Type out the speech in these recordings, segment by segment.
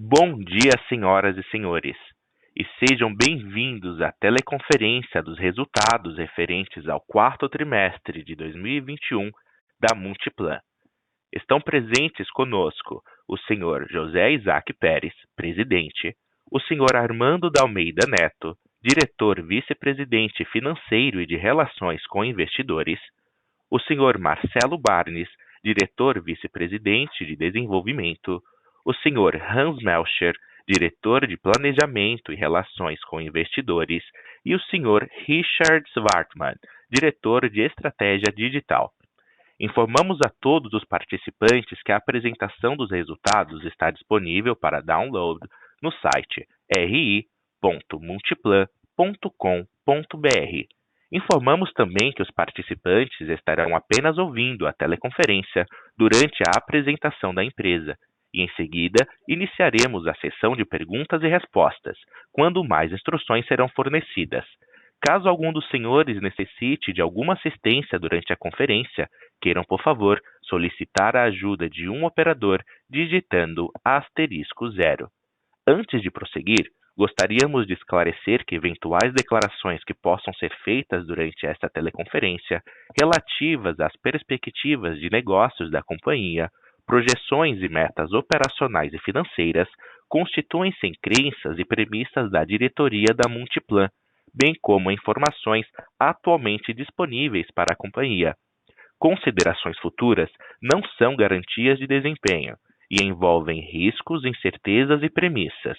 Bom dia, senhoras e senhores, e sejam bem-vindos à teleconferência dos resultados referentes ao quarto trimestre de 2021 da Multiplan. Estão presentes conosco o senhor José Isaac Peres, presidente, o senhor Armando da Almeida Neto, diretor vice-presidente financeiro e de relações com investidores, o senhor Marcelo Barnes, diretor vice-presidente de desenvolvimento, o senhor Hans Melcher, diretor de planejamento e relações com investidores, e o senhor Richard Swartman, diretor de estratégia digital. Informamos a todos os participantes que a apresentação dos resultados está disponível para download no site ri.multiplan.com.br. Informamos também que os participantes estarão apenas ouvindo a teleconferência durante a apresentação da empresa e, em seguida, iniciaremos a sessão de perguntas e respostas, quando mais instruções serão fornecidas. Caso algum dos senhores necessite de alguma assistência durante a conferência, queiram, por favor, solicitar a ajuda de um operador digitando *0. Antes de prosseguir, gostaríamos de esclarecer que eventuais declarações que possam ser feitas durante esta teleconferência relativas às perspectivas de negócios da companhia, projeções e metas operacionais e financeiras constituem-se em crenças e premissas da diretoria da Multiplan, bem como informações atualmente disponíveis para a companhia. Considerações futuras não são garantias de desempenho e envolvem riscos, incertezas e premissas.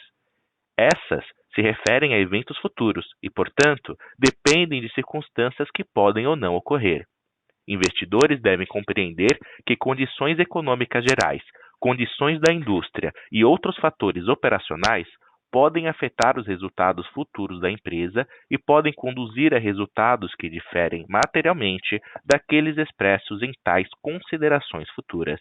Essas se referem a eventos futuros e, portanto, dependem de circunstâncias que podem ou não ocorrer. Investidores devem compreender que condições econômicas gerais, condições da indústria e outros fatores operacionais podem afetar os resultados futuros da empresa e podem conduzir a resultados que diferem materialmente daqueles expressos em tais considerações futuras.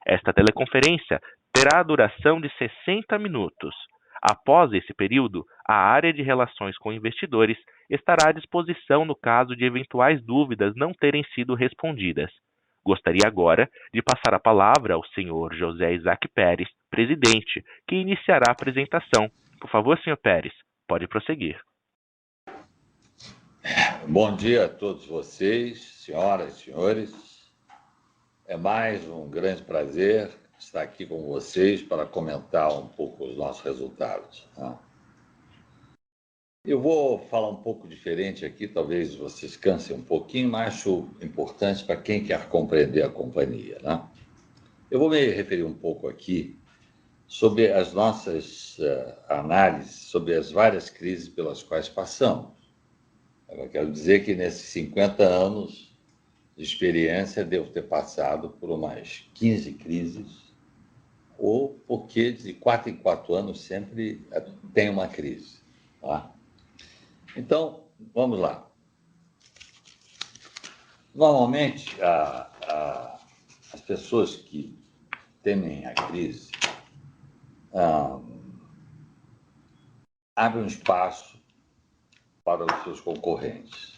Esta teleconferência terá a duração de 60 minutos. Após esse período, a área de relações com investidores estará à disposição no caso de eventuais dúvidas não terem sido respondidas. Gostaria agora de passar a palavra ao senhor José Isaac Peres, presidente, que iniciará a apresentação. Por favor, senhor Peres, pode prosseguir. Bom dia a todos vocês, senhoras e senhores. É mais um grande prazer estar aqui com vocês para comentar um pouco os nossos resultados. Eu vou falar um pouco diferente aqui, talvez vocês cansem um pouquinho, mas acho importante para quem quer compreender a companhia. Eu vou me referir um pouco aqui sobre as nossas análises, sobre as várias crises pelas quais passamos. Eu quero dizer que nesses 50 anos de experiência, devo ter passado por umas 15 crises, ou porque de 4 em 4 anos sempre tem uma crise. Então, vamos lá. Normalmente, as pessoas que temem a crise abrem um espaço para os seus concorrentes.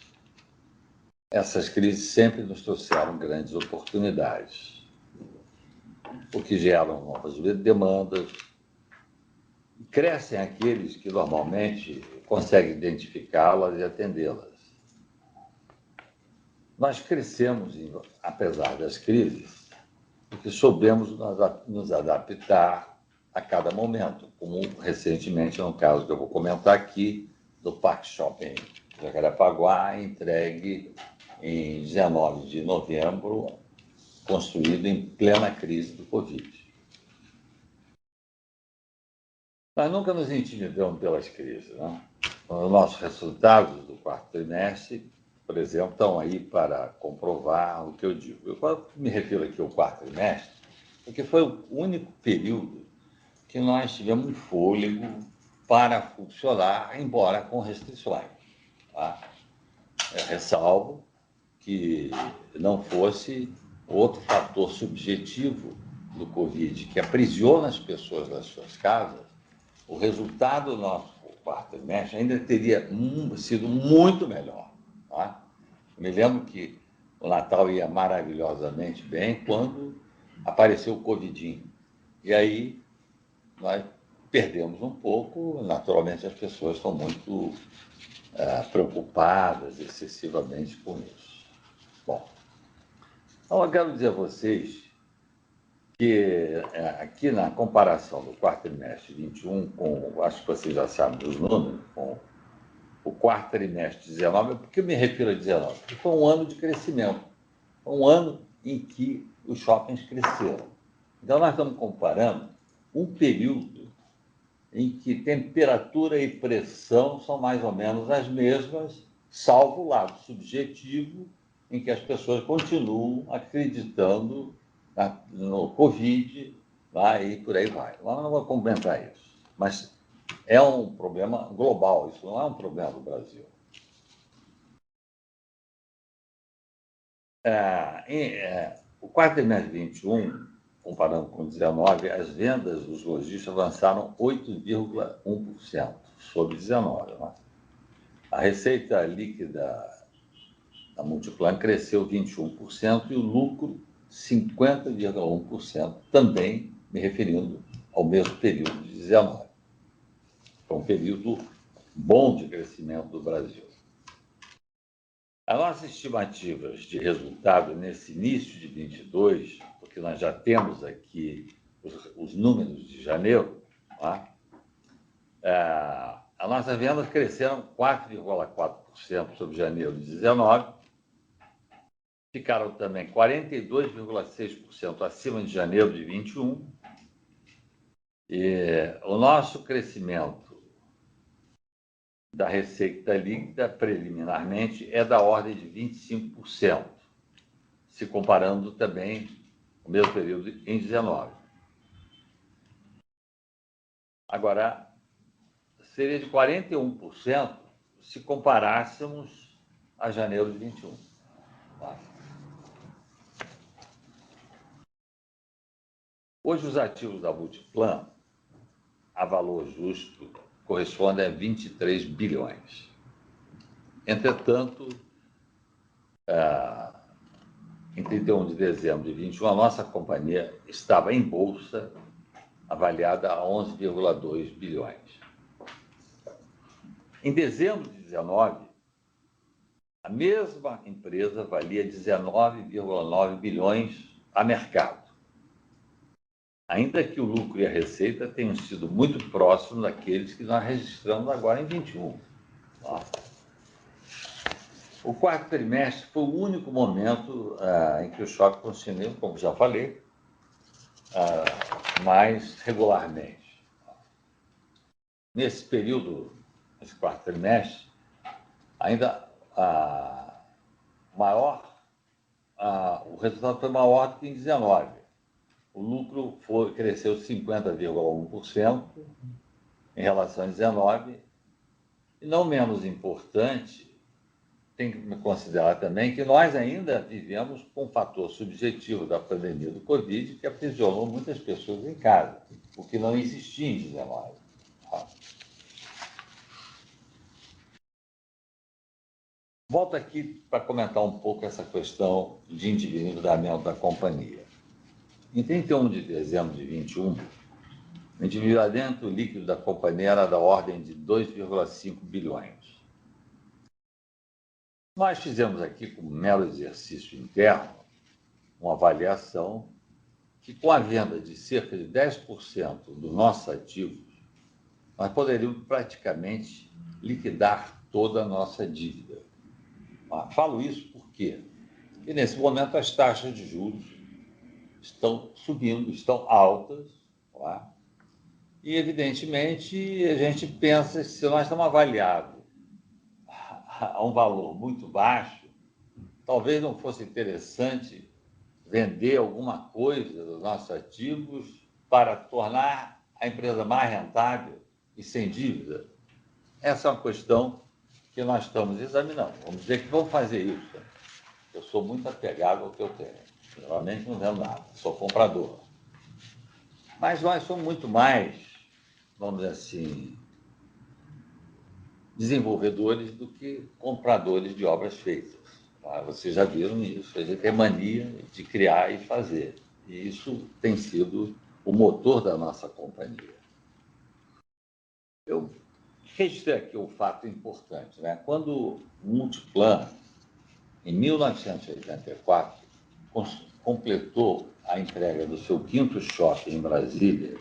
Essas crises sempre nos trouxeram grandes oportunidades, porque geram novas demandas, e crescem aqueles que normalmente conseguem identificá-las e atendê-las. Nós crescemos, apesar das crises, porque soubemos nos adaptar a cada momento, como recentemente, no caso que eu vou comentar aqui, do Parque Shopping Jacarepaguá, entregue em 19 de novembro, construído em plena crise do Covid. Nós nunca nos intimidamos pelas crises. Os nossos resultados do quarto trimestre, por exemplo, estão aí para comprovar o que eu digo. Eu me refiro aqui ao quarto trimestre, porque foi o único período que nós tivemos um fôlego para funcionar, embora com restrições. Eu ressalvo que não fosse outro fator subjetivo do Covid, que aprisiona as pessoas nas suas casas, o resultado do nosso quarto trimestre ainda teria sido muito melhor. Eu me lembro que o Natal ia maravilhosamente bem quando apareceu o Covidinho. E aí nós perdemos um pouco. Naturalmente, as pessoas estão muito preocupadas excessivamente com isso. Bom, então eu quero dizer a vocês que aqui na comparação do quarto trimestre 21 com, acho que vocês já sabem dos números, com o quarto trimestre 19, por que eu me refiro a 19? Porque foi um ano de crescimento, foi um ano em que os shoppings cresceram. Então, nós estamos comparando um período em que temperatura e pressão são mais ou menos as mesmas, salvo o lado subjetivo, em que as pessoas continuam acreditando no Covid, e por aí vai. Lá não vou comentar isso, mas é um problema global, isso não é um problema do Brasil. O quarto trimestre de 21, comparando com 19, as vendas dos lojistas avançaram 8,1% sobre 19. Né? A receita líquida da Multiplan cresceu 21% e o lucro 50,1%, também me referindo ao mesmo período de 19. Foi um período bom de crescimento do Brasil. As nossas estimativas de resultado nesse início de 22, porque nós já temos aqui os números de janeiro, tá? As nossas vendas cresceram 4,4% sobre janeiro de 19, ficaram também 42,6% acima de janeiro de 21, e o nosso crescimento da receita líquida, preliminarmente, é da ordem de 25%, se comparando também o mesmo período em 19. Agora, seria de 41% se comparássemos a janeiro de 21. Hoje, os ativos da Multiplan, a valor justo, correspondem a 23 bilhões. Entretanto, em 31 de dezembro de 21, a nossa companhia estava em bolsa, avaliada a 11,2 bilhões. Em dezembro de 19, a mesma empresa valia 19,9 bilhões a mercado, ainda que o lucro e a receita tenham sido muito próximos daqueles que nós registramos agora em 21. Tá? O quarto trimestre foi o único momento em que o choque continuou, como já falei, mais regularmente. Nesse período, nesse quarto trimestre, ainda o resultado foi maior do que em 19. O lucro cresceu 50,1% em relação a 19, e não menos importante, tem que considerar também que nós ainda vivemos com um fator subjetivo da pandemia do Covid que aprisionou muitas pessoas em casa, o que não existia em 19. Volto aqui para comentar um pouco essa questão de endividamento da companhia. Em 31 de dezembro de 21, o endividamento líquido da companhia era da ordem de 2,5 bilhões. Nós fizemos aqui, como mero exercício interno, uma avaliação que, com a venda de cerca de 10% dos nossos ativos, nós poderíamos praticamente liquidar toda a nossa dívida. Falo isso porque nesse momento as taxas de juros estão subindo, estão altas, e, evidentemente, a gente pensa que se nós estamos avaliados a um valor muito baixo, talvez não fosse interessante vender alguma coisa dos nossos ativos para tornar a empresa mais rentável e sem dívida. Essa é uma questão que nós estamos examinando. Vamos dizer que vamos fazer isso. Eu sou muito apegado ao que eu tenho. Geralmente não vendo nada, sou comprador. Mas nós somos muito mais, vamos dizer assim, desenvolvedores do que compradores de obras feitas. Vocês já viram isso, a gente tem mania de criar e fazer. E isso tem sido o motor da nossa companhia. eu registrei aqui um fato importante, né? Quando o Multiplan, em 1984, completou a entrega do seu 5º shopping em Brasília,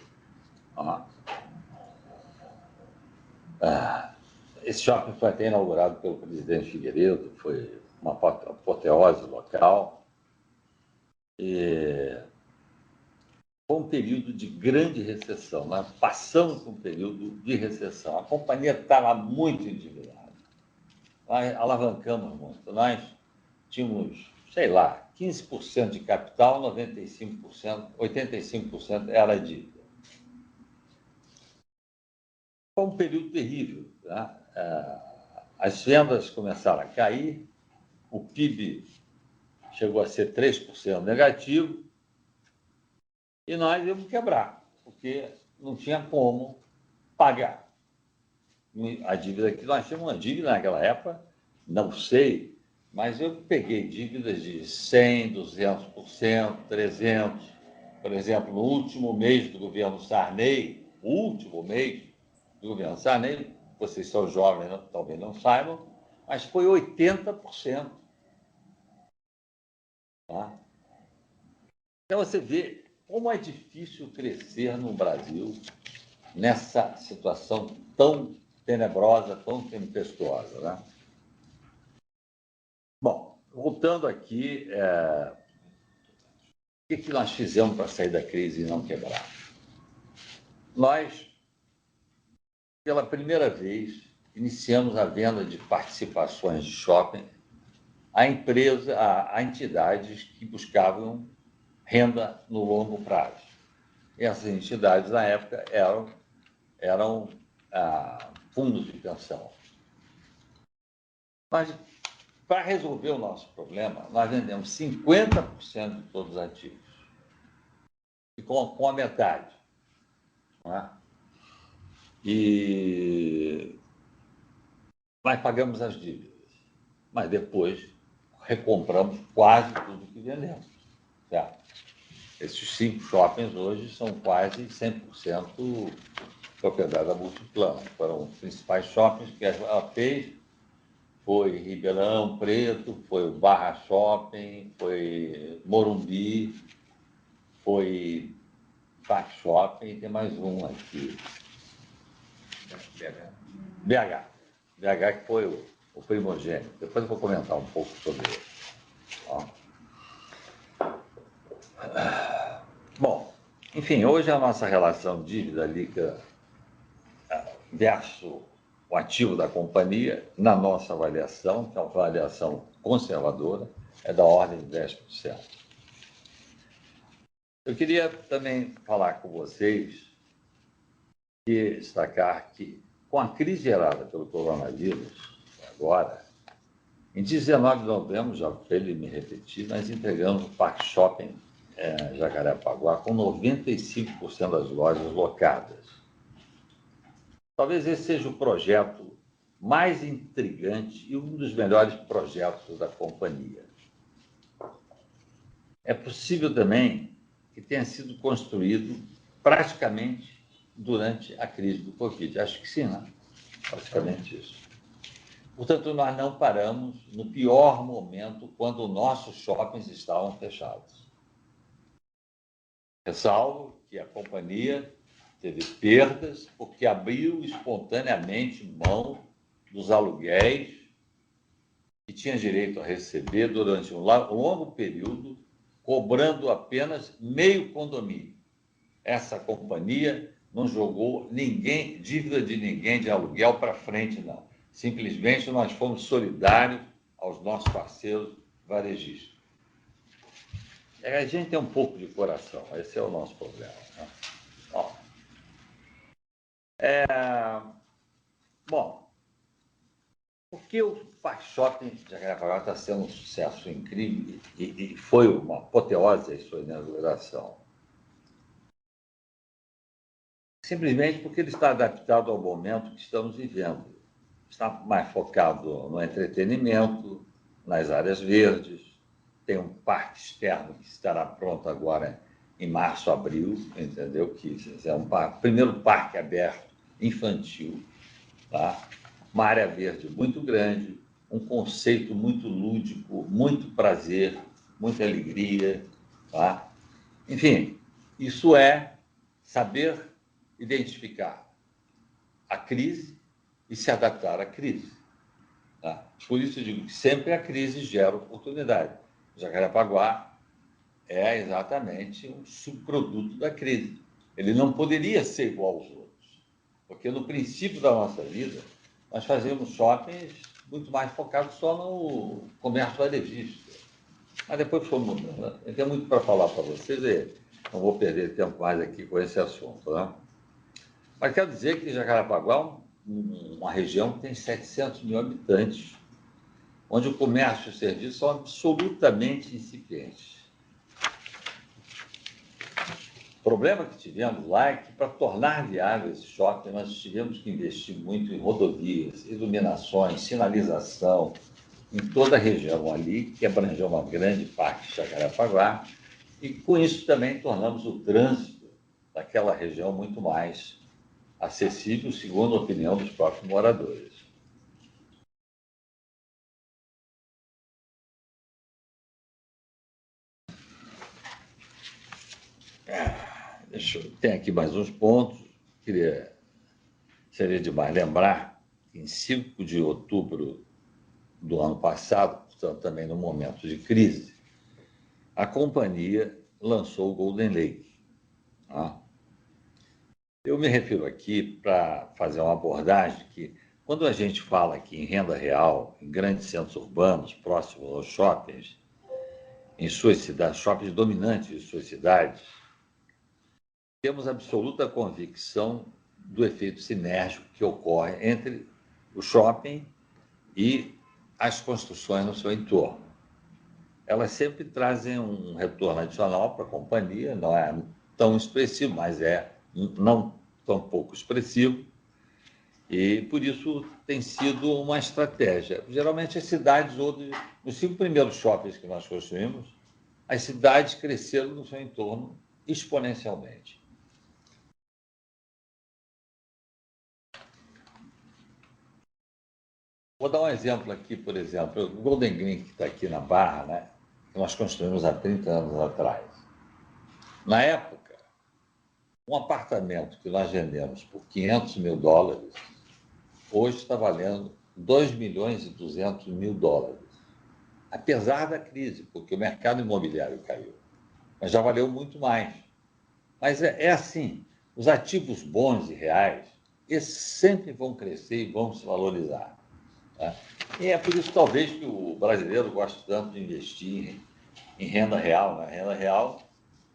esse shopping foi até inaugurado pelo presidente Figueiredo, foi uma apoteose local, e foi um período de grande recessão. Nós passamos por um período de recessão. A companhia estava muito endividada. Nós alavancamos muito. Nós tínhamos, sei lá, 15% de capital, 95%, 85% era dívida. Foi um período terrível. Né? As vendas começaram a cair, o PIB chegou a ser 3% negativo, e nós íamos quebrar, porque não tinha como pagar. A dívida que nós tínhamos, uma dívida naquela época, não sei, mas eu peguei dívidas de 100%, 200%, 300%. Por exemplo, no último mês do governo Sarney, vocês são jovens, talvez não saibam, mas foi 80%. Tá? Então você vê como é difícil crescer no Brasil nessa situação tão tenebrosa, tão tempestuosa. Né? Bom, voltando aqui, o que nós fizemos para sair da crise e não quebrar? Nós, pela primeira vez, iniciamos a venda de participações de shopping a entidades que buscavam renda no longo prazo. E essas entidades, na época, eram fundos de pensão. Mas, para resolver o nosso problema, nós vendemos 50% de todos os ativos, e com a metade. Não é? Nós pagamos as dívidas, mas depois recompramos quase tudo que vendemos. Certo? Esses 5 shoppings hoje são quase 100% propriedade da Multiplan. Foram os principais shoppings que ela fez. Foi Ribeirão Preto, foi o Barra Shopping, foi Morumbi, foi Parque Shopping, e tem mais um aqui. BH, que foi o primogênito. Depois eu vou comentar um pouco sobre ele. Ó. Bom, enfim, hoje a nossa relação dívida líquida versus o ativo da companhia, na nossa avaliação, que é uma avaliação conservadora, é da ordem de 10%. Eu queria também falar com vocês e destacar que, com a crise gerada pelo coronavírus, agora, em 19 de novembro, já para ele me repetir, nós entregamos o Parque Shopping Jacarepaguá com 95% das lojas locadas. Talvez esse seja o projeto mais intrigante e um dos melhores projetos da companhia. É possível também que tenha sido construído praticamente durante a crise do Covid. Acho que sim, né? Praticamente isso. Portanto, nós não paramos no pior momento, quando nossos shoppings estavam fechados. Ressalvo que a companhia teve perdas porque abriu espontaneamente mão dos aluguéis que tinha direito a receber durante um longo período, cobrando apenas meio condomínio. Essa companhia não jogou dívida de ninguém de aluguel para frente, não. Simplesmente nós fomos solidários aos nossos parceiros varejistas. A gente tem um pouco de coração, esse é o nosso problema. Né? Bom, por que o Parque Shopping de Jacarepaguá está sendo um sucesso incrível e foi uma apoteose a sua inauguração? Simplesmente porque ele está adaptado ao momento que estamos vivendo. Está mais focado no entretenimento, nas áreas verdes, tem um parque externo que estará pronto agora em março, abril, entendeu? Que é primeiro parque aberto infantil, tá? Uma área verde muito grande, um conceito muito lúdico, muito prazer, muita alegria, tá? Enfim, isso é saber identificar a crise e se adaptar à crise. Tá? Por isso eu digo que sempre a crise gera oportunidade. Jacarepaguá é exatamente um subproduto da crise. Ele não poderia ser igual aos outros, porque no princípio da nossa vida, nós fazíamos shoppings muito mais focados só no comércio varejista. Mas depois fomos mudando. Eu tenho muito para falar para vocês e não vou perder tempo mais aqui com esse assunto. Né? Mas quero dizer que Jacarepaguá é uma região que tem 700 mil habitantes, onde o comércio e o serviço são absolutamente incipientes. O problema que tivemos lá é que, para tornar viável esse shopping, nós tivemos que investir muito em rodovias, iluminações, sinalização, em toda a região ali, que abrangeu uma grande parte de Jacarepaguá, e com isso também tornamos o trânsito daquela região muito mais acessível, segundo a opinião dos próprios moradores. Tem aqui mais uns pontos. Seria demais lembrar que em 5 de outubro do ano passado, portanto também no momento de crise, a companhia lançou o Golden Lake. Tá? Eu me refiro aqui para fazer uma abordagem que, quando a gente fala aqui em renda real, em grandes centros urbanos, próximos aos shoppings, em suas cidades, shoppings dominantes de suas cidades, temos absoluta convicção do efeito sinérgico que ocorre entre o shopping e as construções no seu entorno. Elas sempre trazem um retorno adicional para a companhia, não é tão expressivo, mas é não tão pouco expressivo, e por isso tem sido uma estratégia. Geralmente as cidades, nos 5 primeiros shoppings que nós construímos, as cidades cresceram no seu entorno exponencialmente. Vou dar um exemplo aqui, por exemplo, o Golden Green, que está aqui na Barra, né, que nós construímos há 30 anos atrás. Na época, um apartamento que nós vendemos por US$ 500 mil, hoje está valendo US$ 2,2 milhões, apesar da crise, porque o mercado imobiliário caiu. Mas já valeu muito mais. Mas é assim, os ativos bons e reais, esses sempre vão crescer e vão se valorizar. Tá? E é por isso, talvez, que o brasileiro gosta tanto de investir em renda real. Né? Renda real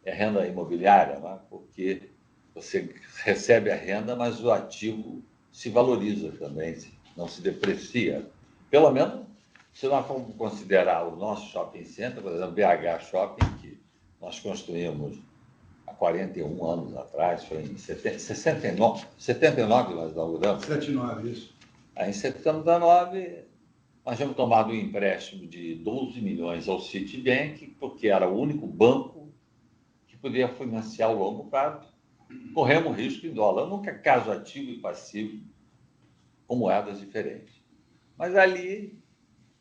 é renda imobiliária, né? Porque você recebe a renda, mas o ativo se valoriza também, não se deprecia. Pelo menos, se nós formos considerar o nosso shopping center, por exemplo, BH Shopping, que nós construímos há 41 anos atrás, foi em 79 nós inauguramos. 79, isso. Aí, em 79, nós tínhamos tomado um empréstimo de 12 milhões ao Citibank, porque era o único banco que podia financiar o longo prazo. Corremos risco em dólar. Eu nunca caso ativo e passivo com moedas diferentes. Mas ali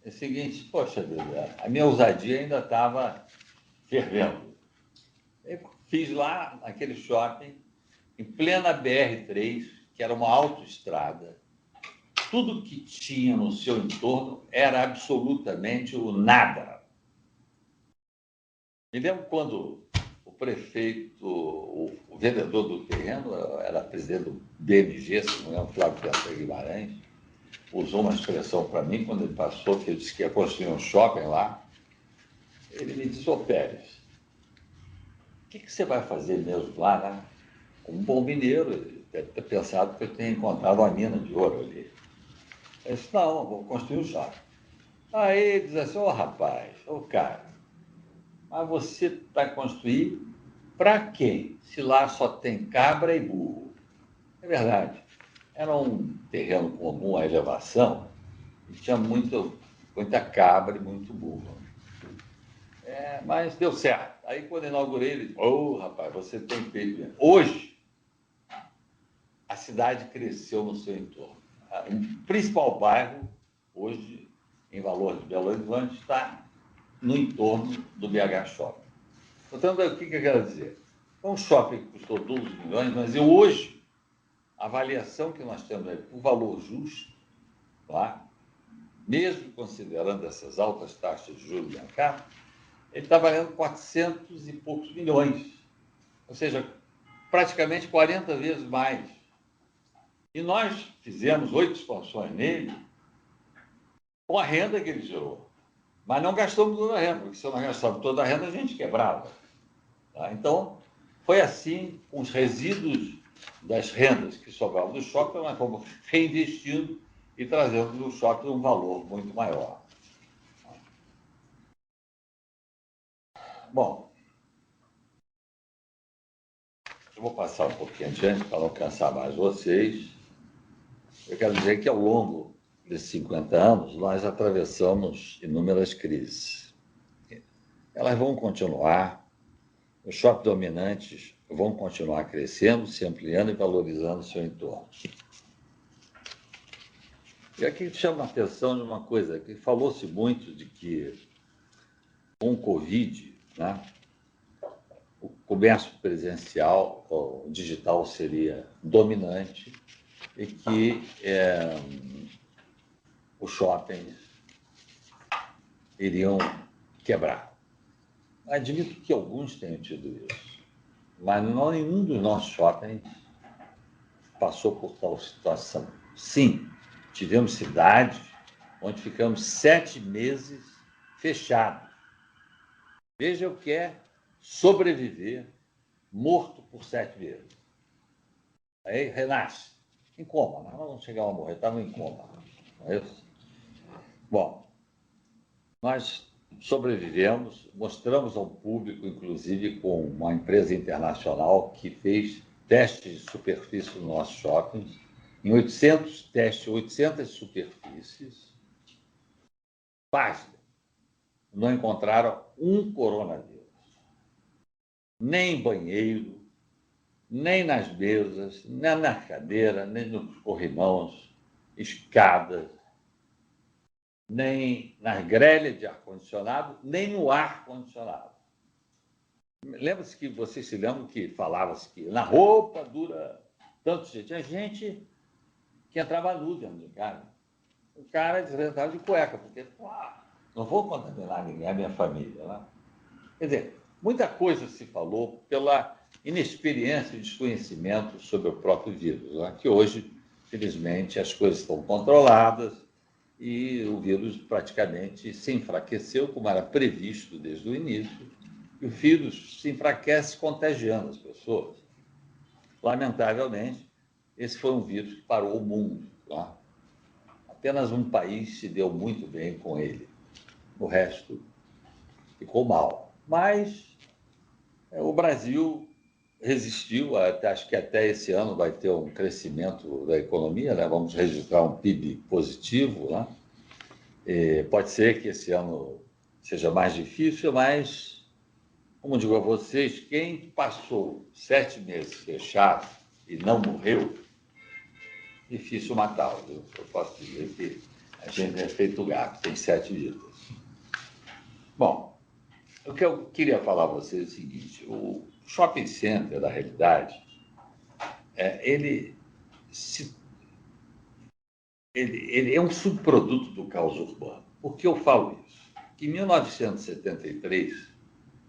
é o seguinte, poxa vida, a minha ousadia ainda estava fervendo. Eu fiz lá, naquele shopping, em plena BR-3, que era uma autoestrada. Tudo que tinha no seu entorno era absolutamente o nada. Me lembro quando o prefeito, o vendedor do terreno, era presidente do BMG, se não me engano, Flávio Pérez Guimarães, usou uma expressão para mim, quando ele passou, que ele disse que ia construir um shopping lá. Ele me disse: ô Pérez, o que você vai fazer mesmo lá, né? Como um bom mineiro, ele deve ter pensado que eu tinha encontrado uma mina de ouro ali. Eu disse: não, eu vou construir um shopping. Aí ele diz assim: ô rapaz, ô cara, mas você vai construir para quem? Se lá só tem cabra e burro. É verdade. Era um terreno com alguma elevação e tinha muita cabra e muito burro. Mas deu certo. Aí, quando eu inaugurei, ele disse: ô, rapaz, você tem feito bem. Hoje, a cidade cresceu no seu entorno. O principal bairro, hoje, em valor de Belo Horizonte, está no entorno do BH Shopping. Portanto, o que eu quero dizer? É um shopping que custou 12 milhões, mas hoje, a avaliação que nós temos é por valor justo, tá? Mesmo considerando essas altas taxas de juros de mercado, ele está valendo 400 e poucos milhões. Ou seja, praticamente 40 vezes mais. E nós fizemos 8 expansões nele com a renda que ele gerou. Mas não gastamos toda a renda, porque se nós gastávamos toda a renda, a gente quebrava. Tá? Então, foi assim, com os resíduos das rendas que sobravam do shopping, nós fomos reinvestindo e trazendo do shopping um valor muito maior. Bom, eu vou passar um pouquinho adiante para não cansar mais vocês. Eu quero dizer que ao longo desses 50 anos, nós atravessamos inúmeras crises. Elas vão continuar, os shoppings dominantes vão continuar crescendo, se ampliando e valorizando o seu entorno. E aqui chama a atenção de uma coisa, que falou-se muito de que com o Covid, né, o comércio presencial, o digital seria dominante e que os shoppings iriam quebrar. Admito que alguns tenham tido isso, mas não nenhum dos nossos shoppings passou por tal situação. Sim, tivemos cidades onde ficamos 7 meses fechados. Veja o que é sobreviver morto por 7 meses. Aí renasce, em coma, nós não chegamos a morrer, estava em coma, não é isso? Bom, nós sobrevivemos, mostramos ao público, inclusive com uma empresa internacional que fez testes de superfície nos nossos shoppings, em 800 testes, 800 superfícies, pasmem, não encontraram um coronavírus. Nem em banheiro, nem nas mesas, nem na cadeira, nem nos corrimãos, escadas, nem nas grelhas de ar-condicionado, nem no ar-condicionado. Lembra-se que vocês se lembram que falava-se que na roupa dura tanto dia. Tinha gente que entrava nu dentro de casa. O cara entrava de cueca, porque não vou contaminar ninguém, a minha família. Né? Quer dizer, muita coisa se falou pela inexperiência e desconhecimento sobre o próprio vírus, né? Que hoje, felizmente, as coisas estão controladas e o vírus praticamente se enfraqueceu, como era previsto desde o início, e o vírus se enfraquece contagiando as pessoas. Lamentavelmente, esse foi um vírus que parou o mundo. Tá? Apenas um país se deu muito bem com ele. O resto ficou mal. Mas o Brasil resistiu, acho que até esse ano vai ter um crescimento da economia, né? Vamos registrar um PIB positivo. Né? Pode ser que esse ano seja mais difícil, mas, como digo a vocês, quem passou 7 meses fechado e não morreu, difícil matá-lo. Eu posso dizer que a gente é feito gato, tem 7 vidas. Bom, o que eu queria falar a vocês é o seguinte: o shopping center, da realidade, ele é um subproduto do caos urbano. Por que eu falo isso? Em 1973,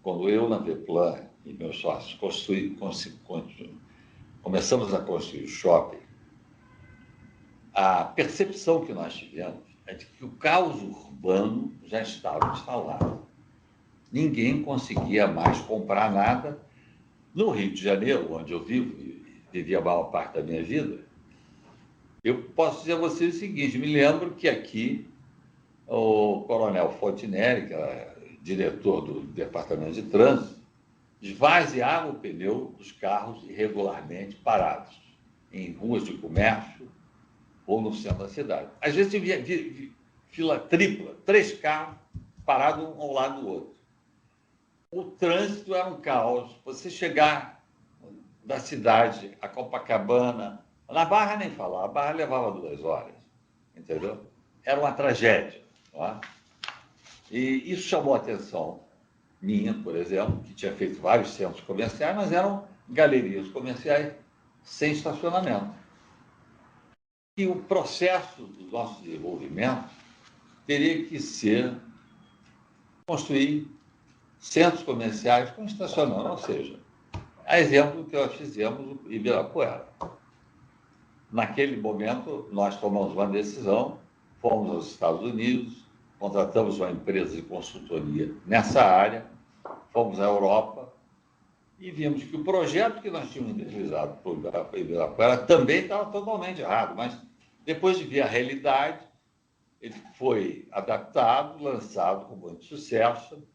quando eu, na Veplan e meus sócios começamos a construir o shopping, a percepção que nós tivemos é de que o caos urbano já estava instalado. Ninguém conseguia mais comprar nada. No Rio de Janeiro, onde eu vivo e vivi a maior parte da minha vida, eu posso dizer a vocês o seguinte: me lembro que aqui o coronel Fontinelli, que era diretor do Departamento de Trânsito, esvaziava o pneu dos carros irregularmente parados em ruas de comércio ou no centro da cidade. Às vezes via fila tripla, 3 carros parados um ao lado do outro. O trânsito era um caos. Você chegar da cidade a Copacabana, Na Barra nem falar, a Barra levava 2 horas, entendeu? Era uma tragédia. Não é? E isso chamou a atenção minha, por exemplo, que tinha feito vários centros comerciais, mas eram galerias comerciais sem estacionamento. E o processo do nosso desenvolvimento teria que ser construir centros comerciais com estacionamento, ou seja, a exemplo do que nós fizemos em Ibirapuera. Naquele momento, nós tomamos uma decisão, fomos aos Estados Unidos, contratamos uma empresa de consultoria nessa área, fomos à Europa e vimos que o projeto que nós tínhamos idealizado para Ibirapuera também estava totalmente errado, mas depois de ver a realidade, ele foi adaptado, lançado com muito sucesso,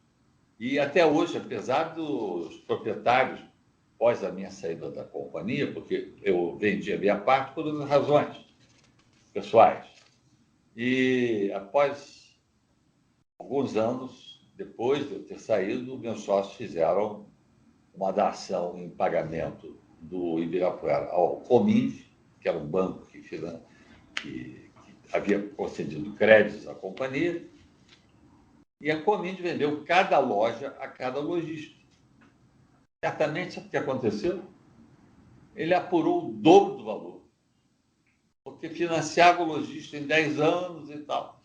e até hoje, apesar dos proprietários, após a minha saída da companhia, porque eu vendi a minha parte por razões pessoais, e após alguns anos, depois de eu ter saído, meus sócios fizeram uma dação em pagamento do Ibirapuera ao Cominv, que era um banco que havia concedido créditos à companhia, e a Cominv vendeu cada loja a cada lojista. Certamente, sabe o que aconteceu? Ele apurou o dobro do valor, porque financiava o lojista em 10 anos e tal.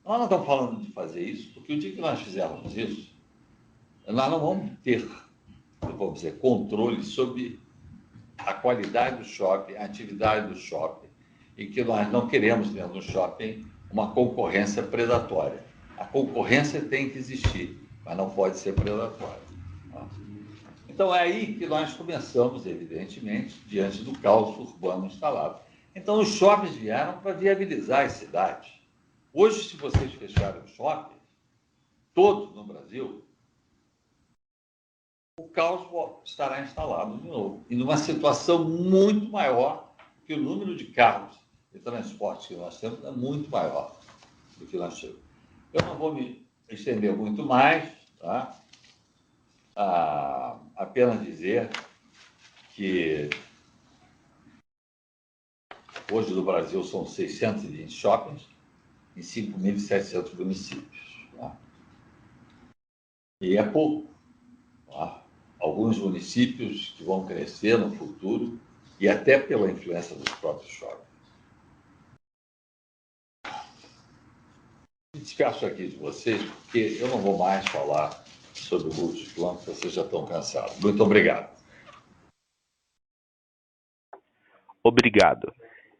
Nós não estamos falando de fazer isso, porque o dia que nós fizermos isso, nós não vamos ter, vamos dizer, controle sobre a qualidade do shopping, a atividade do shopping, e que nós não queremos dentro do shopping uma concorrência predatória. A concorrência tem que existir, mas não pode ser predatória. Então é aí que nós começamos, evidentemente, diante do caos urbano instalado. Então os shoppings vieram para viabilizar as cidades. Hoje, se vocês fecharem os shoppings, todos no Brasil, o caos estará instalado de novo. E numa situação muito maior, que o número de carros de transporte que nós temos é muito maior do que nós temos. Eu não vou me estender muito mais, tá? Apenas dizer que hoje no Brasil são 620 shoppings em 5.700 municípios. Tá? E é pouco. Tá? Alguns municípios que vão crescer no futuro e até pela influência dos próprios shoppings. Me despeço aqui de vocês, porque eu não vou mais falar sobre o multiplano, porque vocês já estão cansados. Muito obrigado. Obrigado.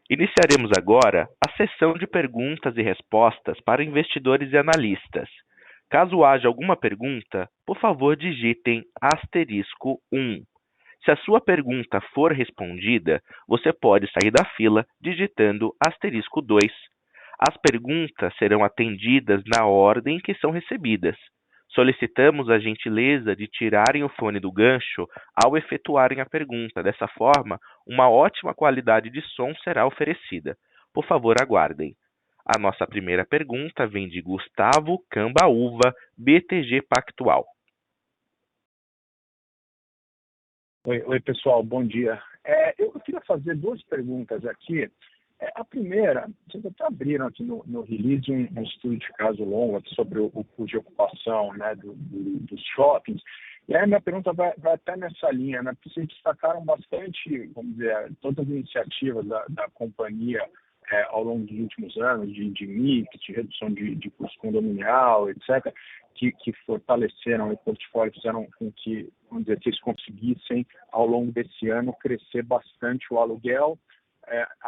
Iniciaremos agora a sessão de perguntas e respostas para investidores e analistas. Caso haja alguma pergunta, por favor digitem *1. Se a sua pergunta for respondida, você pode sair da fila digitando *2. As perguntas serão atendidas na ordem que são recebidas. Solicitamos a gentileza de tirarem o fone do gancho ao efetuarem a pergunta. Dessa forma, uma ótima qualidade de som será oferecida. Por favor, aguardem. A nossa primeira pergunta vem de Gustavo Cambauva, BTG Pactual. Oi, pessoal, bom dia. Eu queria fazer 2 perguntas aqui. A primeira, vocês até abriram aqui no release um estudo de caso longo aqui sobre o custo de ocupação, né, dos shoppings. E aí a minha pergunta vai até nessa linha, né, porque vocês destacaram bastante, vamos dizer, todas as iniciativas da companhia ao longo dos últimos anos, de mix, de redução de custo condominial, etc., que fortaleceram o portfólio, fizeram com que, vamos dizer, vocês conseguissem, ao longo desse ano, crescer bastante o aluguel,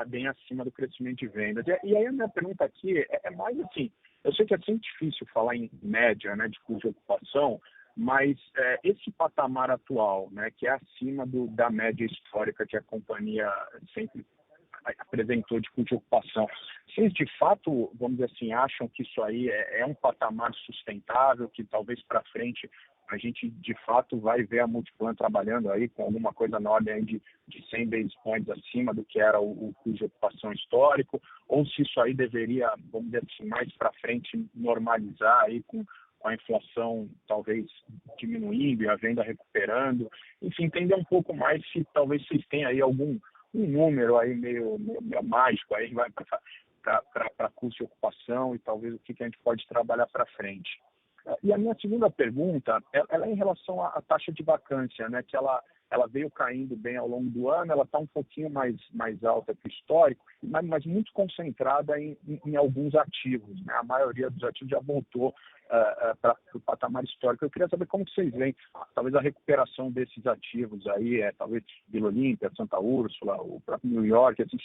bem acima do crescimento de vendas. E aí a minha pergunta aqui é mais assim, eu sei que é sempre difícil falar em média, né, de custo de ocupação, mas esse patamar atual, né, que é acima da média histórica que a companhia sempre apresentou de custo de ocupação, vocês de fato, vamos dizer assim, acham que isso aí é um patamar sustentável, que talvez para frente a gente de fato vai ver a Multiplan trabalhando aí com alguma coisa na ordem de 100 basis points acima do que era o custo de ocupação histórico, ou se isso aí deveria, vamos dizer assim, mais para frente normalizar aí com a inflação talvez diminuindo e a venda recuperando, enfim, entender um pouco mais se talvez vocês tenham aí algum um número aí meio mágico, aí vai para custo de ocupação e talvez o que a gente pode trabalhar para frente. E a minha segunda pergunta, ela é em relação à taxa de vacância, né, que ela veio caindo bem ao longo do ano, ela está um pouquinho mais alta que o histórico, mas muito concentrada em alguns ativos, né? A maioria dos ativos já voltou para o patamar histórico. Eu queria saber como vocês veem, talvez a recuperação desses ativos aí, talvez Vila Olímpia, Santa Úrsula, o próprio New York, assim,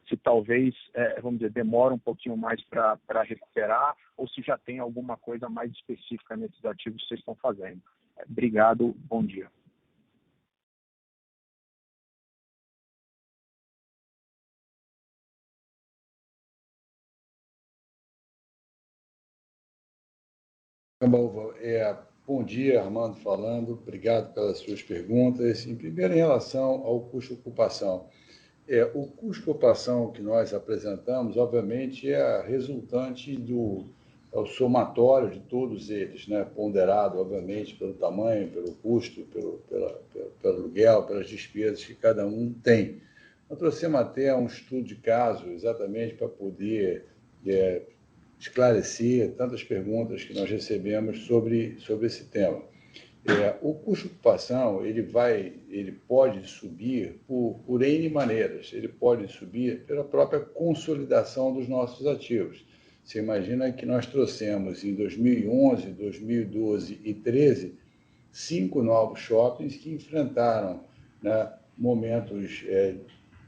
se talvez, vamos dizer, demora um pouquinho mais para recuperar, ou se já tem alguma coisa mais específica nesses ativos que vocês estão fazendo. Obrigado, bom dia. Bom dia, Armando falando. Obrigado pelas suas perguntas. Em primeiro, em relação ao custo de ocupação. O custo de ocupação que nós apresentamos, obviamente, é resultante é o somatório de todos eles, né? Ponderado, obviamente, pelo tamanho, pelo custo, pelo aluguel, pelas despesas que cada um tem. Nós trouxemos até um estudo de caso, exatamente para poder esclarecer tantas perguntas que nós recebemos sobre esse tema. O custo de ocupação ele pode subir por N maneiras. Ele pode subir pela própria consolidação dos nossos ativos. Você imagina que nós trouxemos em 2011, 2012 e 2013 5 novos shoppings que enfrentaram, né, momentos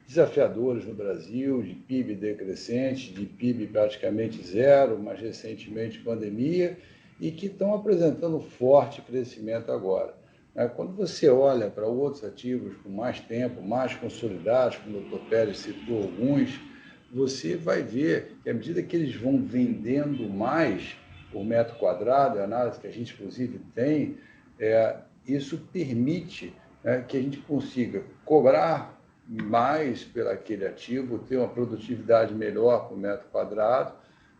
desafiadores no Brasil, de PIB decrescente, de PIB praticamente zero, mais recentemente pandemia, e que estão apresentando forte crescimento agora. Quando você olha para outros ativos com mais tempo, mais consolidados, como o Dr. Pérez citou alguns, você vai ver que à medida que eles vão vendendo mais por metro quadrado, a análise que a gente inclusive tem, isso permite, que a gente consiga cobrar mais pelo aquele ativo, ter uma produtividade melhor por metro quadrado,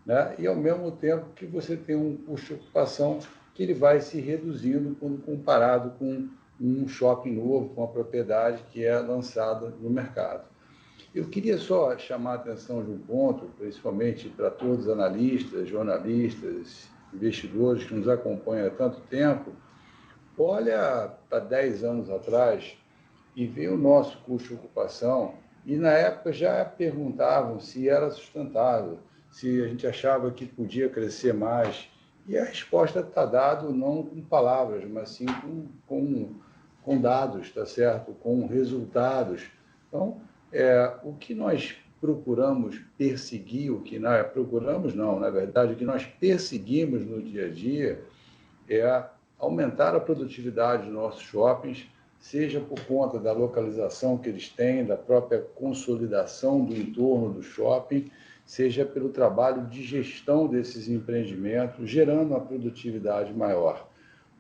né? E ao mesmo tempo que você tem um custo de ocupação que ele vai se reduzindo quando comparado com um shopping novo, com uma propriedade que é lançada no mercado. Eu queria só chamar a atenção de um ponto, principalmente para todos os analistas, jornalistas, investidores que nos acompanham há tanto tempo. Olha para 10 anos atrás e vê o nosso custo de ocupação, e na época já perguntavam se era sustentável, se a gente achava que podia crescer mais. E a resposta está dada não com palavras, mas sim com dados, tá certo? Com resultados. Então, o que nós procuramos perseguir, o que nós procuramos não, na verdade, o que nós perseguimos no dia a dia é aumentar a produtividade dos nossos shoppings, seja por conta da localização que eles têm, da própria consolidação do entorno do shopping, seja pelo trabalho de gestão desses empreendimentos, gerando uma produtividade maior.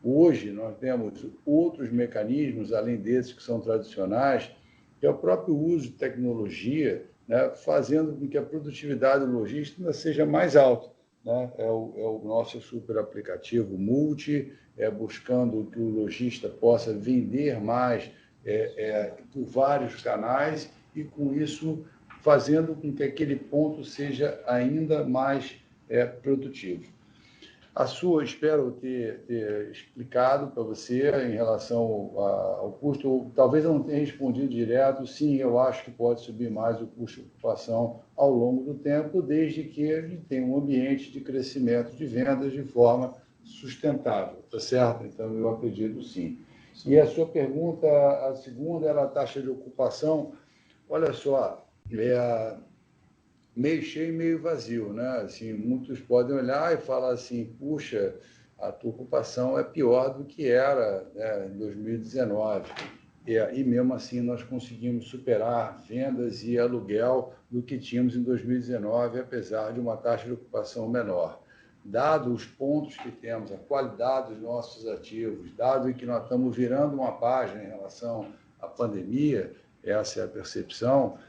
Hoje, nós temos outros mecanismos, além desses que são tradicionais, que é o próprio uso de tecnologia, né, fazendo com que a produtividade logística seja mais alta. Né? É o nosso super aplicativo Multi, buscando que o lojista possa vender mais por vários canais e, com isso, fazendo com que aquele ponto seja ainda mais produtivo. Espero ter explicado para você em relação ao custo. Talvez eu não tenha respondido direto. Sim, eu acho que pode subir mais o custo de ocupação ao longo do tempo, desde que a gente tenha um ambiente de crescimento de vendas de forma sustentável, tá certo? Então, eu acredito sim. E a sua pergunta, a segunda, era a taxa de ocupação. Olha só, meio cheio e meio vazio, né? Assim, muitos podem olhar e falar assim, puxa, a tua ocupação é pior do que era, né, em 2019. E mesmo assim nós conseguimos superar vendas e aluguel do que tínhamos em 2019, apesar de uma taxa de ocupação menor. Dado os pontos que temos, a qualidade dos nossos ativos, dado que nós estamos virando uma página em relação à pandemia, essa é a percepção,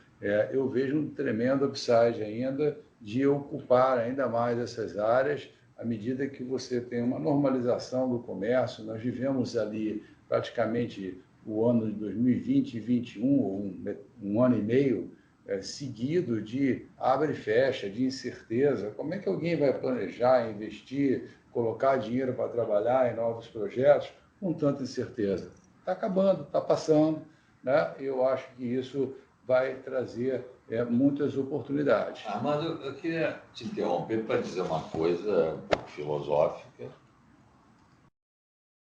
eu vejo um tremendo upside ainda de ocupar ainda mais essas áreas à medida que você tem uma normalização do comércio. Nós vivemos ali praticamente o ano de 2020 e 2021, um ano e meio seguido de abre e fecha, de incerteza. Como é que alguém vai planejar, investir, colocar dinheiro para trabalhar em novos projetos com tanta incerteza? Está acabando, está passando, né? Eu acho que isso vai trazer muitas oportunidades. Armando, eu queria te interromper para dizer uma coisa um pouco filosófica.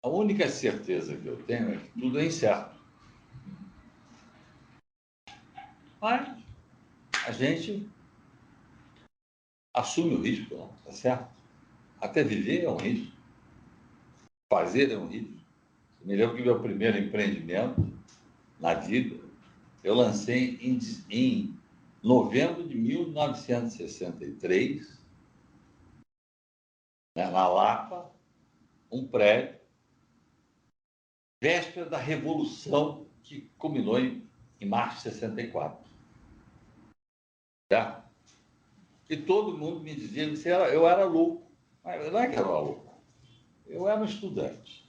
A única certeza que eu tenho é que tudo é incerto. Mas a gente assume o risco, não? Tá certo? Até viver é um risco. Fazer é um risco. Eu me lembro que meu primeiro empreendimento na vida, eu lancei em novembro de 1963, né, na Lapa, um prédio, véspera da Revolução, que culminou em março de 64. Tá? E todo mundo me dizia, eu era louco. Mas não é que eu era louco. Eu era um estudante.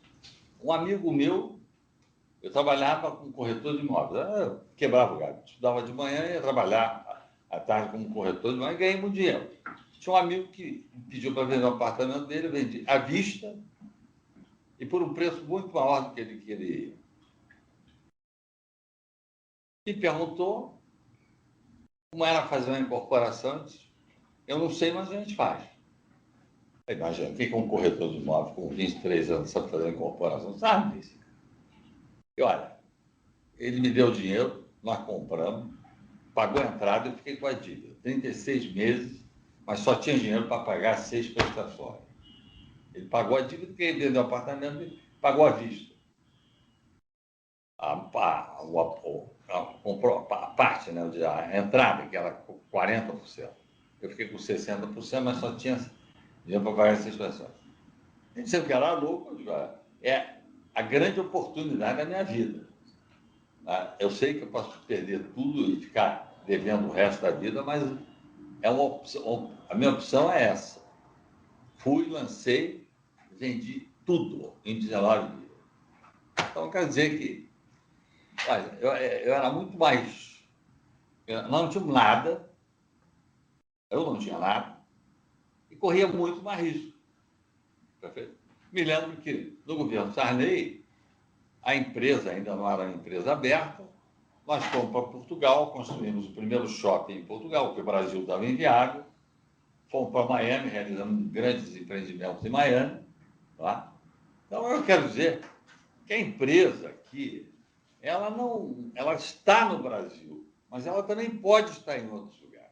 Um amigo meu, eu trabalhava como corretor de imóveis. Eu quebrava o galho. Estudava de manhã e ia trabalhar à tarde como corretor de imóveis e ganhei muito dinheiro. Tinha um amigo que pediu para vender um apartamento dele, eu vendi à vista e por um preço muito maior do que ele queria. Me perguntou como era fazer uma incorporação. Eu disse, eu não sei, mas a gente faz. Imagina, o que um corretor de imóveis com 23 anos sabe fazer incorporação? Sabe disso. E olha, ele me deu dinheiro, nós compramos, pagou a entrada e eu fiquei com a dívida. 36 meses, mas só tinha dinheiro para pagar 6 prestações. Ele pagou a dívida porque ele vendeu o apartamento e pagou à vista. Comprou a parte, né, a entrada, que era 40%. Eu fiquei com 60%, mas só tinha dinheiro para pagar essas prestações. Ele disse que era louco, eu digo, é a grande oportunidade da minha vida. Eu sei que eu posso perder tudo e ficar devendo o resto da vida, mas é uma opção, a minha opção é essa. Fui, lancei, vendi tudo em 19 dias. Então, quer dizer que olha, eu era muito mais... não tinha nada, eu não tinha nada, e corria muito mais risco. Perfeito? Me lembro que no governo Sarney, a empresa ainda não era uma empresa aberta, nós fomos para Portugal, construímos o primeiro shopping em Portugal, porque o Brasil estava inviável, fomos para Miami, realizamos grandes empreendimentos em Miami. Tá? Então, eu quero dizer que a empresa aqui, ela está no Brasil, mas ela também pode estar em outros lugares,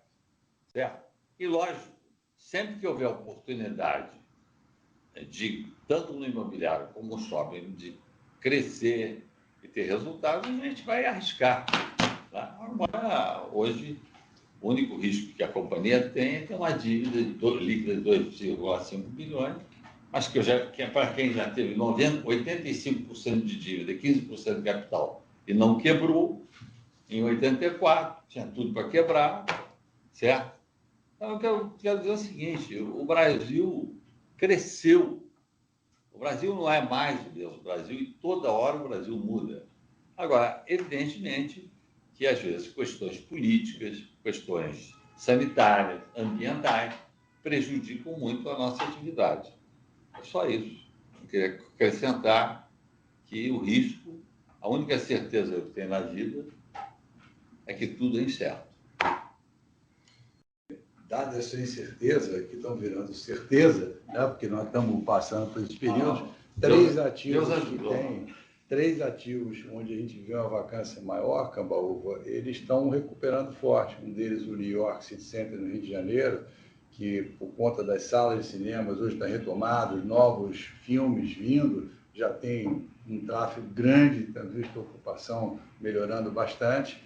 certo? E, lógico, sempre que houver oportunidade de, tanto no imobiliário como no shopping, de crescer e ter resultados, a gente vai arriscar. Tá? Agora, hoje, o único risco que a companhia tem é ter uma dívida líquida de 2,5 bilhões, mas que para quem já teve 85% de dívida e 15% de capital e não quebrou, em 84, tinha tudo para quebrar, certo? Então, eu quero dizer o seguinte, o Brasil cresceu. O Brasil não é mais o mesmo Brasil e toda hora o Brasil muda. Agora, evidentemente que, às vezes, questões políticas, questões sanitárias, ambientais, prejudicam muito a nossa atividade. É só isso. Eu queria acrescentar que o risco, a única certeza que eu tenho na vida é que tudo é incerto. Dada essa incerteza, que estão virando certeza, né, porque nós estamos passando por esses períodos, três ativos onde a gente vê uma vacância maior, Cambaúva, eles estão recuperando forte. Um deles, o New York City Center, no Rio de Janeiro, que por conta das salas de cinemas hoje está retomado, novos filmes vindo, já tem um tráfego grande, tem visto a ocupação melhorando bastante.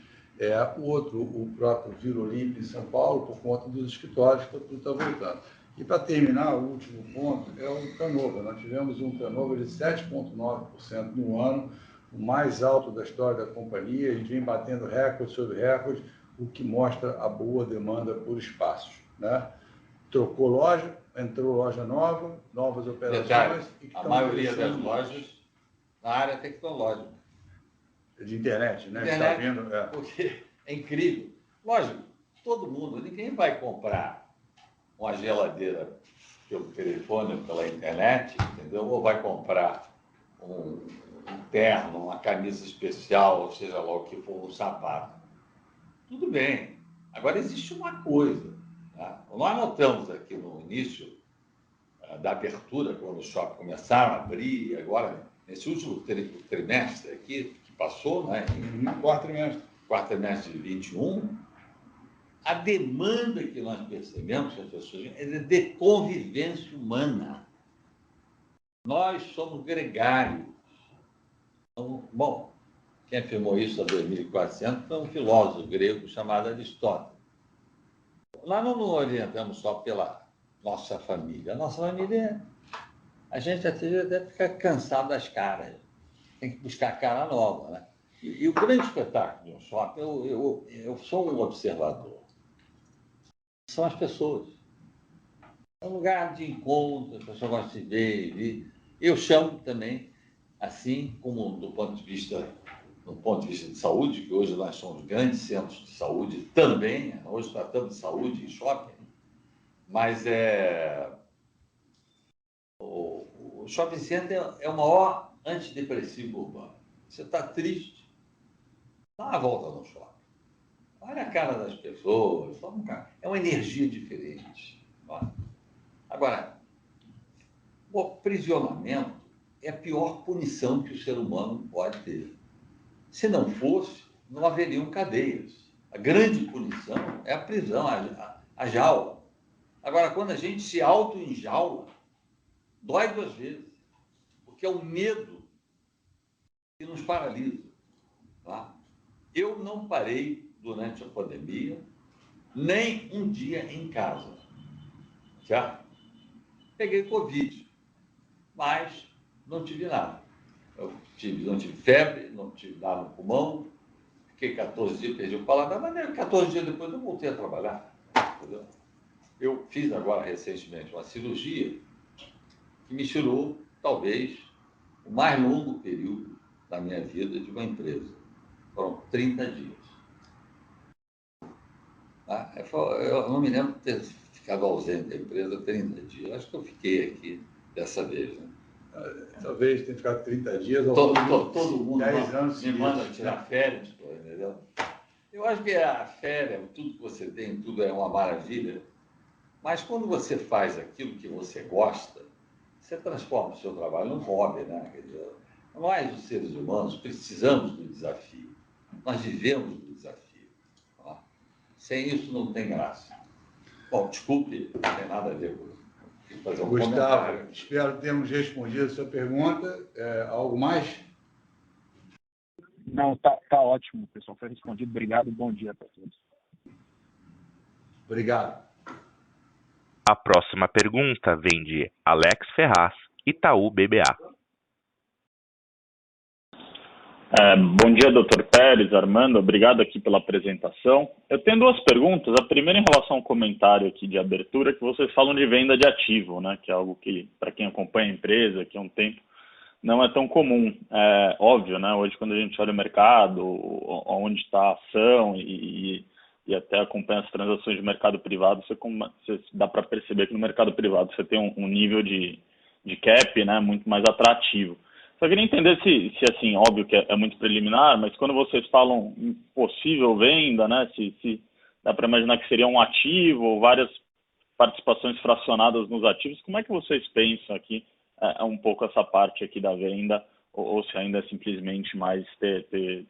O outro, o próprio Vila Olímpia em São Paulo, por conta dos escritórios, que tudo está voltando. E para terminar, o último ponto é o turnover. Nós tivemos um turnover de 7,9% no ano, o mais alto da história da companhia. A gente vem batendo recorde sobre recorde, o que mostra a boa demanda por espaços, né? Trocou loja, entrou loja nova, novas operações. Detalhe, a maioria das lojas na área tecnológica. De internet, né? Internet, Está vendo? porque é incrível. Lógico, todo mundo, ninguém vai comprar uma geladeira pelo telefone ou pela internet, entendeu? Ou vai comprar um terno, uma camisa especial, ou seja lá o que for, um sapato. Tudo bem. Agora, existe uma coisa. Tá? Nós notamos aqui no início da abertura, quando os shoppings começaram a abrir, agora, nesse último trimestre aqui, que passou, né, quarto trimestre de 21, a demanda que nós percebemos que as pessoas é de convivência humana. Nós somos gregários. Então, bom, quem afirmou isso há 2.400 foi um filósofo grego chamado Aristóteles. Nós não nos orientamos só pela nossa família. A nossa família, a gente até fica cansado das caras. Tem que buscar cara nova, né? E o grande espetáculo de um shopping, eu sou um observador. São as pessoas. É um lugar de encontro, as pessoas gostam de se ver. Eu chamo também, assim como do ponto de vista de saúde, que hoje nós somos grandes centros de saúde também, hoje tratamos de saúde em shopping, mas o shopping center é o maior antidepressivo urbano. Você está triste, dá uma volta no shopping. Olha a cara das pessoas, é uma energia diferente. Agora, o aprisionamento é a pior punição que o ser humano pode ter. Se não fosse, não haveriam cadeias. A grande punição é a prisão, a jaula. Agora, quando a gente se auto-enjaula, dói duas vezes, porque é o medo que nos paralisa. Tá? Eu não parei durante a pandemia, nem um dia em casa. Já peguei Covid, mas não tive nada. Não tive febre, não tive nada no pulmão, fiquei 14 dias, perdi o paladar, mas 14 dias depois eu voltei a trabalhar. Entendeu? Eu fiz agora, recentemente, uma cirurgia que me tirou, talvez, o mais longo período da minha vida de uma empresa. Foram 30 dias. Tá? Eu não me lembro de ter ficado ausente da empresa 30 dias. Acho que eu fiquei aqui dessa vez. Né? Talvez tenha ficado 30 dias ou todo mundo 10 anos me manda tirar férias, entendeu? Eu acho que a férias, tudo que você tem, tudo é uma maravilha. Mas quando você faz aquilo que você gosta, você transforma o seu trabalho num hobby, né? Quer dizer, nós, os seres humanos, precisamos do desafio. Nós vivemos do desafio. Tá? Sem isso não tem graça. Bom, desculpe, não tem nada a ver com fazer um Gustavo, comentário. espero termos respondido a sua pergunta. Algo mais? Não, tá ótimo, pessoal. Foi respondido. Obrigado. Bom dia para todos. Obrigado. A próxima pergunta vem de Alex Ferraz, Itaú BBA. Bom dia, Dr. Pérez, Armando, obrigado aqui pela apresentação. Eu tenho duas perguntas. A primeira em relação ao comentário aqui de abertura, que vocês falam de venda de ativo, né, que é algo que, para quem acompanha a empresa aqui há um tempo, não é tão comum. É óbvio, né, hoje quando a gente olha o mercado, onde está a ação e até acompanha as transações de mercado privado, você dá para perceber que no mercado privado você tem um nível de cap, né, muito mais atrativo. Só queria entender se assim, óbvio que é muito preliminar, mas quando vocês falam em possível venda, né, se dá para imaginar que seria um ativo ou várias participações fracionadas nos ativos, como é que vocês pensam aqui um pouco essa parte aqui da venda, ou se ainda é simplesmente mais ter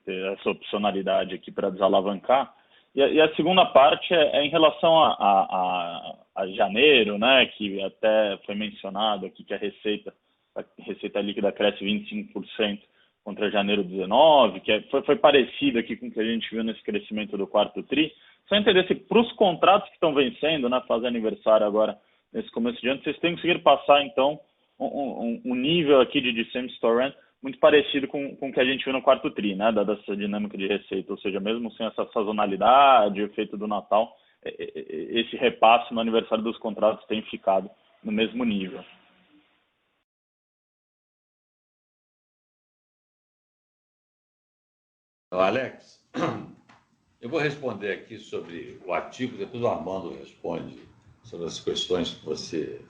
essa opcionalidade aqui para desalavancar? E a segunda parte é em relação a janeiro, né, que até foi mencionado aqui que a receita líquida cresce 25% contra janeiro 19, que foi parecido aqui com o que a gente viu nesse crescimento do quarto tri. Só entender se para os contratos que estão vencendo, né, fazer aniversário agora nesse começo de ano, vocês têm conseguido passar, então, um nível aqui de same-store rent muito parecido com o que a gente viu no quarto tri, né, dada essa dinâmica de receita, ou seja, mesmo sem essa sazonalidade, o efeito do Natal, esse repasse no aniversário dos contratos tem ficado no mesmo nível. Alex, eu vou responder aqui sobre o ativo, depois o Armando responde sobre as questões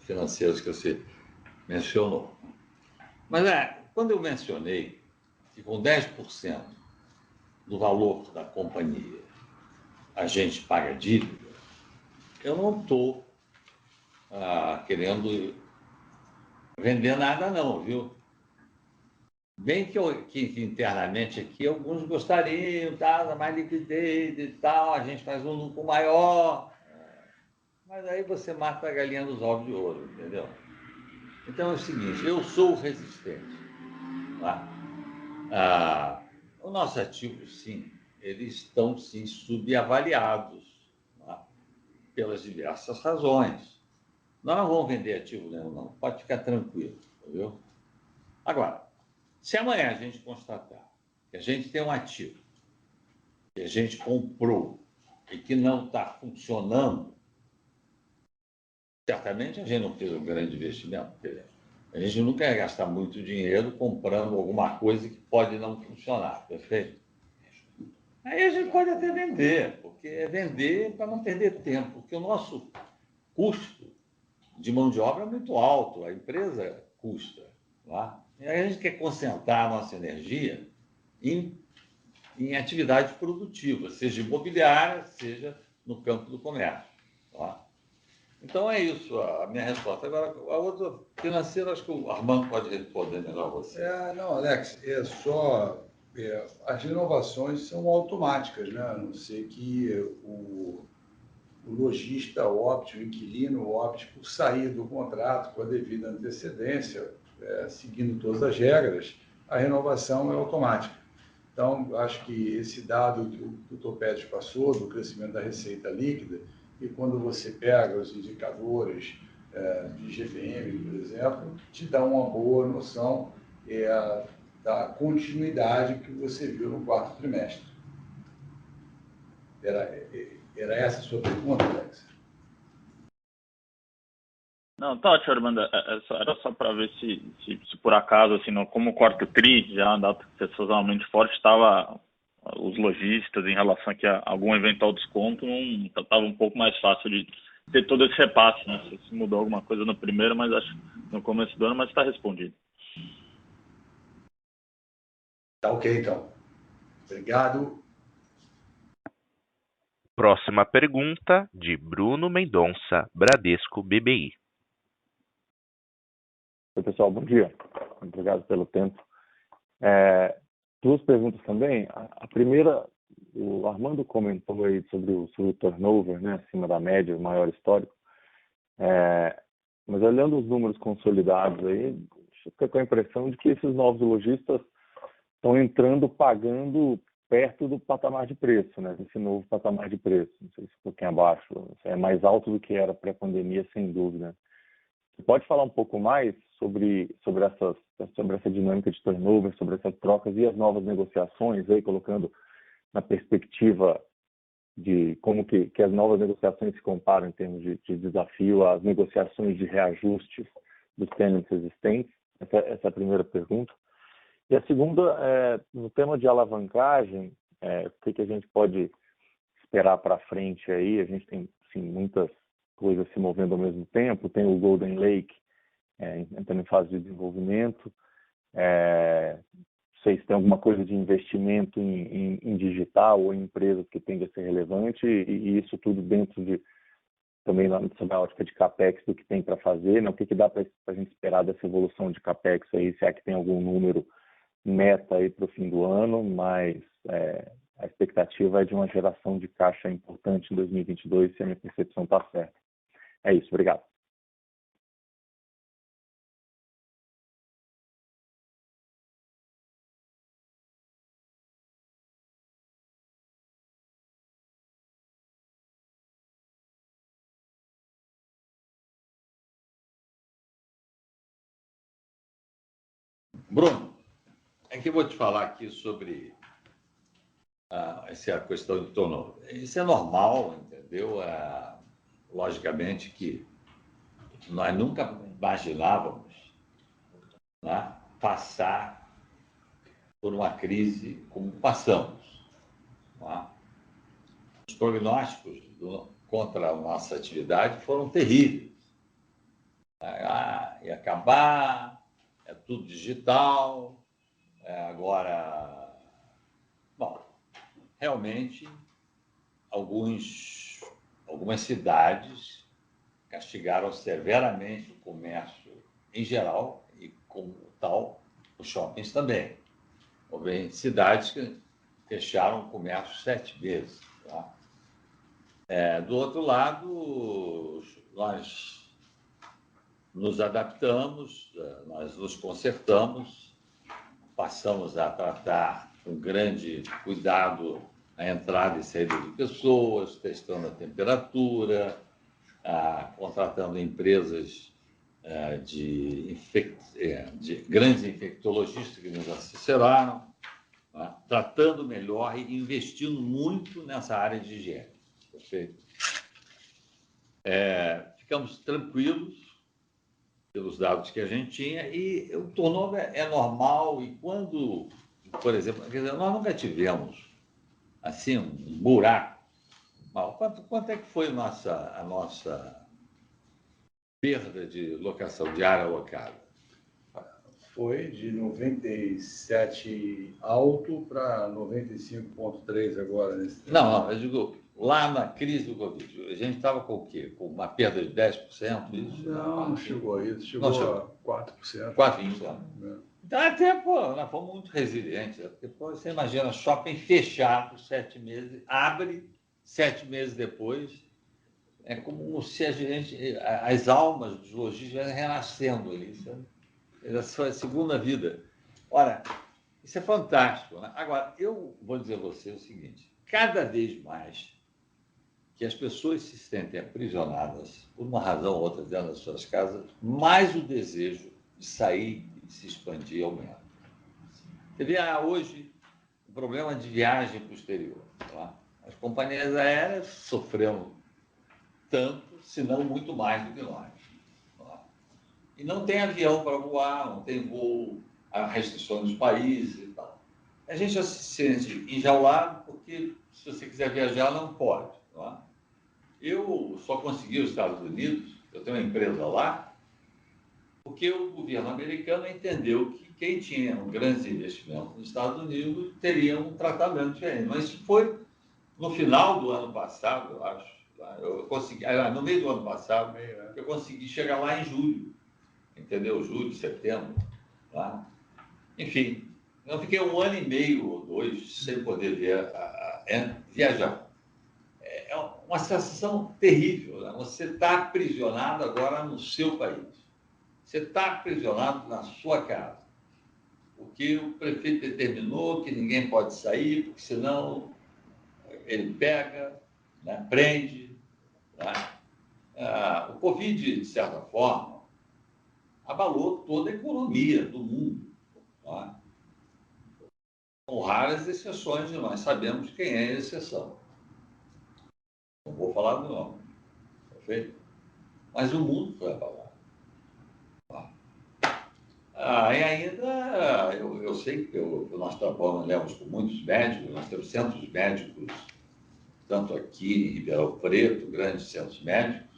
financeiras que você mencionou. Mas quando eu mencionei que com 10% do valor da companhia a gente paga dívida, eu não estou querendo vender nada não, viu? Bem que internamente aqui alguns gostariam, tá, mais liquidez e tal, a gente faz um lucro maior, mas aí você mata a galinha dos ovos de ouro, entendeu? Então é o seguinte, eu sou resistente. Tá? Os nossos ativos, sim, eles estão, sim, subavaliados, tá? Pelas diversas razões. Nós não vamos vender ativo nenhum, não. Pode ficar tranquilo, entendeu? Agora, se amanhã a gente constatar que a gente tem um ativo que a gente comprou e que não está funcionando, certamente a gente não fez um grande investimento. A gente não quer gastar muito dinheiro comprando alguma coisa que pode não funcionar, perfeito? Aí a gente pode até vender, porque é vender para não perder tempo, porque o nosso custo de mão de obra é muito alto, a empresa custa. Tá? E aí a gente quer concentrar a nossa energia em atividades produtivas, seja imobiliária, seja no campo do comércio. Tá? Então é isso a minha resposta. Agora, a outra financeira, acho que o Armando pode responder melhor você. Não, Alex, as renovações são automáticas, né? A não ser que o lojista opte, o inquilino opte por sair do contrato com a devida antecedência, seguindo todas as regras, a renovação é automática. Então, acho que esse dado que o Dr. Pérez passou, do crescimento da receita líquida, e quando você pega os indicadores de GPM, por exemplo, te dá uma boa noção da continuidade que você viu no quarto trimestre. Era essa a sua pergunta, Alex? Não, tá ótimo, Armando. Era só para ver se por acaso, assim, como o quarto tri, já uma data sazonalmente forte, estava os lojistas em relação aqui a algum eventual desconto, estava um pouco mais fácil de ter todo esse repasse, né? Se mudou alguma coisa no primeiro, mas acho no começo do ano, mas está respondido. Tá ok, então. Obrigado. Próxima pergunta, de Bruno Mendonça, Bradesco BBI. Oi, pessoal, bom dia. Obrigado pelo tempo. Duas perguntas também. A primeira, o Armando comentou aí sobre o turnover, né, acima da média, o maior histórico. Mas olhando os números consolidados aí, fica com a impressão de que esses novos lojistas estão entrando pagando perto do patamar de preço, né? Esse novo patamar de preço. Não sei se um pouquinho abaixo. É mais alto do que era pré-pandemia, sem dúvida. Você pode falar um pouco mais sobre essa dinâmica de turnover, sobre essas trocas e as novas negociações, aí colocando na perspectiva de como que as novas negociações se comparam em termos de desafio às negociações de reajustes dos tenants existentes? Essa é a primeira pergunta. E a segunda, no tema de alavancagem, o que a gente pode esperar para frente aí? A gente tem, sim, muitas coisas se movendo ao mesmo tempo. Tem o Golden Lake entrando em fase de desenvolvimento. Não sei se tem alguma coisa de investimento em digital ou em empresas que tende a ser relevante, e isso tudo dentro de também sob a ótica de CAPEX do que tem para fazer, né? O que dá para a gente esperar dessa evolução de CAPEX aí, se é que tem algum número meta aí para o fim do ano, mas a expectativa é de uma geração de caixa importante em 2022, se a minha percepção está certa. É isso, obrigado. Bruno, é que eu vou te falar aqui sobre essa questão de turnover. Isso é normal, entendeu? Logicamente que nós nunca imaginávamos, né, passar por uma crise como passamos. não é? Os prognósticos contra a nossa atividade foram terríveis. Ia acabar, é tudo digital, agora... Bom, realmente, algumas cidades castigaram severamente o comércio em geral e, como tal, os shoppings também. Houve cidades que fecharam o comércio 7 vezes. Tá? Do outro lado, nós nos adaptamos, nós nos consertamos, passamos a tratar com grande cuidado a entrada e saída de pessoas, testando a temperatura, contratando empresas de grandes infectologistas que nos assessoraram, né? Tratando melhor e investindo muito nessa área de higiene. Perfeito? Ficamos tranquilos pelos dados que a gente tinha e o turnover é normal e quando, por exemplo, quer dizer, nós nunca tivemos assim um buraco. Quanto é que foi a nossa perda de locação de área alocada? Foi de 97 alto para 95,3 agora. Não, eu digo, lá na crise do Covid, a gente estava com o quê? Com uma perda de 10%? Isso? Não chegou a isso, chegou a 4%. 4%. Então, até, nós fomos muito resilientes. Porque, você imagina, shopping fechado 7 meses, abre 7 meses depois, é como se as almas dos lojistas estivessem renascendo ali, sabe? A sua segunda vida. Ora, isso é fantástico, né? Agora, eu vou dizer a você o seguinte, cada vez mais que as pessoas se sentem aprisionadas, por uma razão ou outra, dentro das suas casas, mais o desejo de sair e se expandir aumenta. Você vê, hoje, o problema de viagem para o exterior. Tá? As companhias aéreas sofreram tanto, se não muito mais do que nós. Tá? E não tem avião para voar, não tem voo, há restrições dos países e tal. A gente já se sente enjaulado porque, se você quiser viajar, não pode. Tá? Eu só consegui os Estados Unidos, eu tenho uma empresa lá, porque o governo americano entendeu que quem tinha um grande investimento nos Estados Unidos teria um tratamento diferente. Mas isso foi no final do ano passado, eu acho. Eu consegui, no meio do ano passado, eu consegui chegar lá em julho, entendeu? Julho, setembro. Tá? Enfim, eu fiquei 1 ano e meio ou 2 sem poder viajar. É uma sensação terrível. Né? Você está aprisionado agora no seu país. Você está aprisionado na sua casa. Porque o prefeito determinou que ninguém pode sair, porque senão ele pega, né, prende. Tá? O Covid, de certa forma, abalou toda a economia do mundo. Tá? Com raras exceções, e nós sabemos quem é a exceção. Não vou falar do nome, perfeito? Mas o mundo foi abalado. E ainda, eu sei que nós trabalhamos com muitos médicos, nós temos centros médicos, tanto aqui em Ribeirão Preto, grandes centros médicos,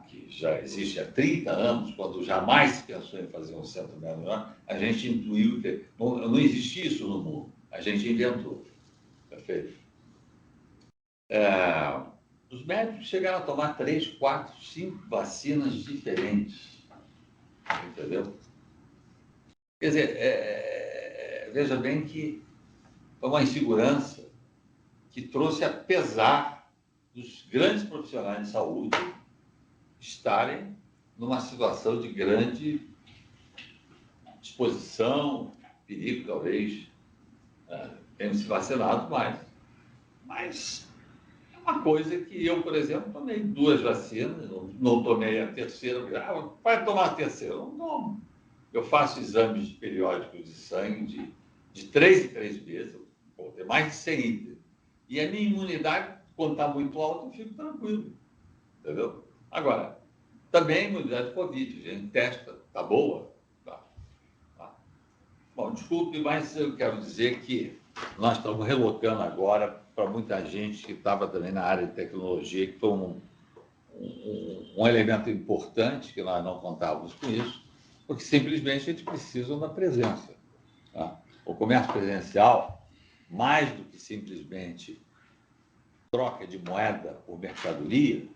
que já existe há 30 anos, quando jamais se pensou em fazer um centro médico, a gente intuiu que não existia isso no mundo, a gente inventou, perfeito? Os médicos chegaram a tomar 3, 4, 5 vacinas diferentes, entendeu? Quer dizer, veja bem que foi uma insegurança que trouxe, apesar dos grandes profissionais de saúde estarem numa situação de grande exposição, perigo, talvez, tendo se vacinado mais. Mas é uma coisa que eu, por exemplo, tomei 2 vacinas, não tomei a terceira. Vai tomar a terceira? Não tomo. Eu faço exames periódicos de sangue de 3 em 3 meses, vou ter mais de 100 itens. E a minha imunidade, quando está muito alta, eu fico tranquilo. Entendeu? Agora, também a imunidade de Covid, a gente testa, está boa? Tá. Bom, desculpe, mas eu quero dizer que nós estamos relocando agora para muita gente que estava também na área de tecnologia, que foi um elemento importante, que nós não contávamos com isso, porque simplesmente a gente precisa da presença. Tá? O comércio presencial, mais do que simplesmente troca de moeda por mercadoria,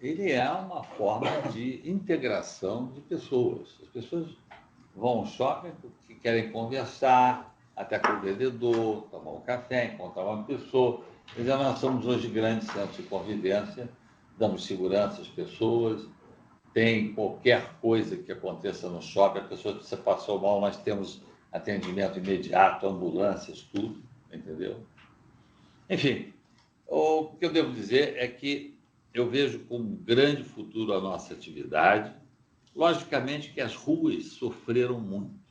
ele é uma forma de integração de pessoas. As pessoas vão ao shopping porque querem conversar, até com o vendedor, tomar um café, encontrar uma pessoa. Quer dizer, nós somos hoje grandes centros de convivência, damos segurança às pessoas. Tem qualquer coisa que aconteça no shopping, a pessoa, se passou mal, nós temos atendimento imediato, ambulâncias, tudo, entendeu? Enfim, o que eu devo dizer é que eu vejo com um grande futuro a nossa atividade. Logicamente que as ruas sofreram muito.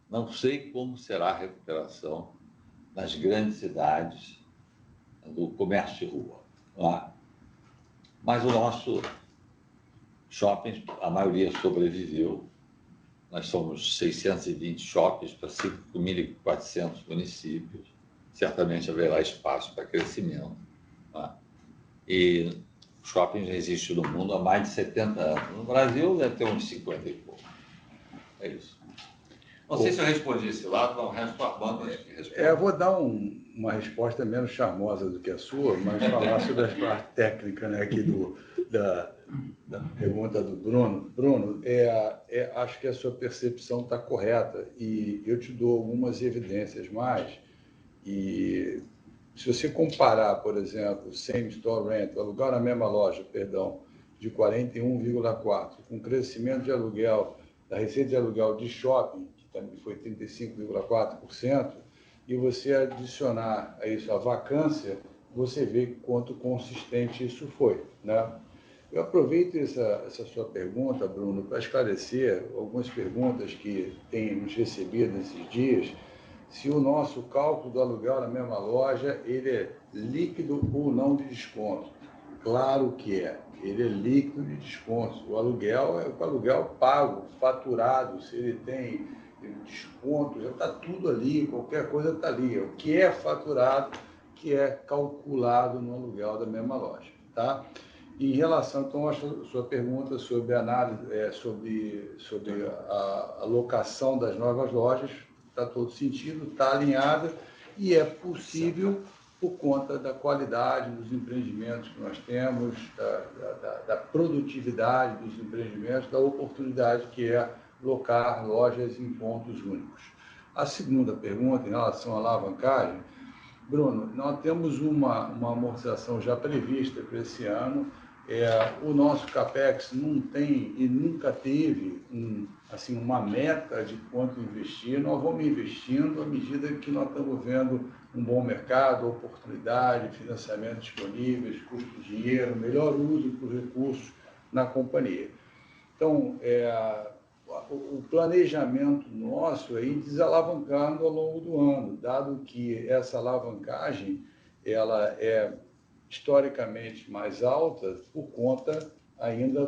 Não sei como será a recuperação nas grandes cidades do comércio de rua. Lá. Mas o nosso shopping, a maioria sobreviveu. Nós somos 620 shoppings para 5.400 municípios. Certamente haverá espaço para crescimento. Tá? E o shopping já existe no mundo há mais de 70 anos. No Brasil deve ter uns 50 e pouco. É isso. Não sei se eu respondi esse lado, não, o resto do Armando acho que responde. Eu vou dar uma resposta menos charmosa do que a sua, mas falar sobre a parte técnica, né, aqui da pergunta do Bruno. Bruno, acho que a sua percepção está correta e eu te dou algumas evidências mais. E se você comparar, por exemplo, same store rent, alugar na mesma loja, perdão, de 41,4, com crescimento de aluguel, da receita de aluguel de shopping, que também foi 35,4%, e você adicionar a isso a vacância, você vê quanto consistente isso foi, né? Eu aproveito essa sua pergunta, Bruno, para esclarecer algumas perguntas que temos recebido nesses dias. Se o nosso cálculo do aluguel na mesma loja, ele é líquido ou não de desconto. Claro que é. Ele é líquido de desconto. O aluguel é o aluguel pago, faturado. Se ele tem desconto, já está tudo ali, qualquer coisa está ali. O que é faturado, que é calculado no aluguel da mesma loja. Tá? Em relação, então, à sua pergunta sobre a análise, sobre a locação das novas lojas, está todo sentido, está alinhada e é possível por conta da qualidade dos empreendimentos que nós temos, da produtividade dos empreendimentos, da oportunidade que é locar lojas em pontos únicos. A segunda pergunta, em relação à alavancagem, Bruno, nós temos uma amortização já prevista para esse ano. O nosso CAPEX não tem e nunca teve uma meta de quanto investir. Nós vamos investindo à medida que nós estamos vendo um bom mercado, oportunidade, financiamento disponíveis, custo de dinheiro, melhor uso dos recursos na companhia. Então, o planejamento nosso é ir desalavancando ao longo do ano, dado que essa alavancagem ela é historicamente mais alta por conta ainda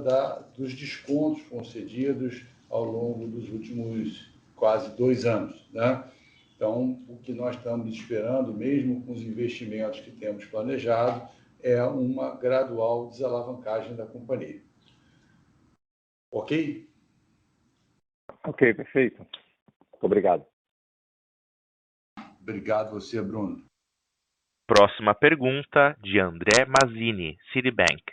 dos descontos concedidos ao longo dos últimos quase 2 anos, né? Então, o que nós estamos esperando, mesmo com os investimentos que temos planejado, é uma gradual desalavancagem da companhia. Ok? Ok, perfeito. Muito obrigado. Obrigado você, Bruno. Próxima pergunta de André Mazzini, Citibank.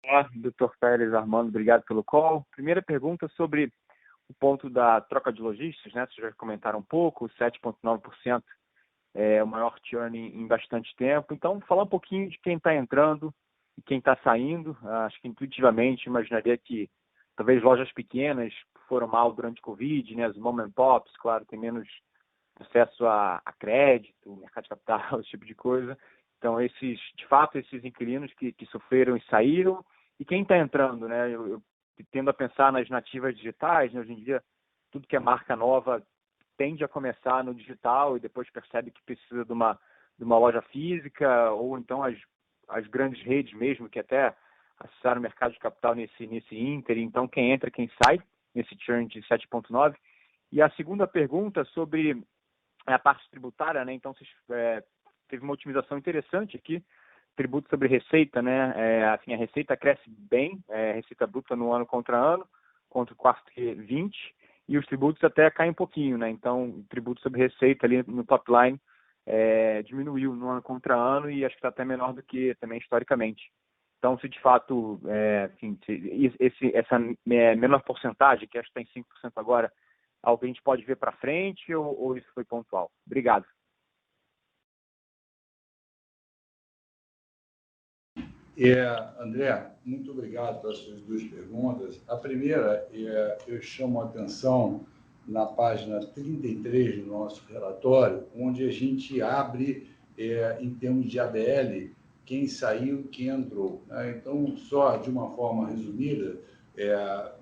Olá, Dr. Pérez, Armando, obrigado pelo call. Primeira pergunta sobre o ponto da troca de lojistas, né? Vocês já comentaram um pouco, 7,9% é o maior churn em bastante tempo. Então, falar um pouquinho de quem está entrando e quem está saindo. Acho que intuitivamente imaginaria que talvez lojas pequenas foram mal durante o Covid, né? As mom and pops, claro, tem menos acesso a crédito, mercado de capital, esse tipo de coisa. Então, de fato, esses inquilinos que sofreram e saíram. E quem está entrando, né? Eu tendo a pensar nas nativas digitais, né? Hoje em dia, tudo que é marca nova tende a começar no digital e depois percebe que precisa de uma loja física, ou então as grandes redes mesmo, que até acessaram o mercado de capital nesse ínterim. Então, quem entra, quem sai, nesse churn de 7,9%. E a segunda pergunta sobre a parte tributária, né? Então, teve uma otimização interessante aqui, tributo sobre receita, né? Assim, a receita cresce bem, receita bruta no ano, contra o quarto 20, e os tributos até caem um pouquinho, né? Então, o tributo sobre receita ali no top line diminuiu no ano contra ano e acho que está até menor do que também historicamente. Então, se de fato, essa menor porcentagem, que acho que está em 5% agora, algo que a gente pode ver para frente ou isso foi pontual? Obrigado. André, muito obrigado pelas suas duas perguntas. A primeira, eu chamo a atenção na página 33 do nosso relatório, onde a gente abre, em termos de ABL, quem saiu, quem entrou, né? Então, só de uma forma resumida,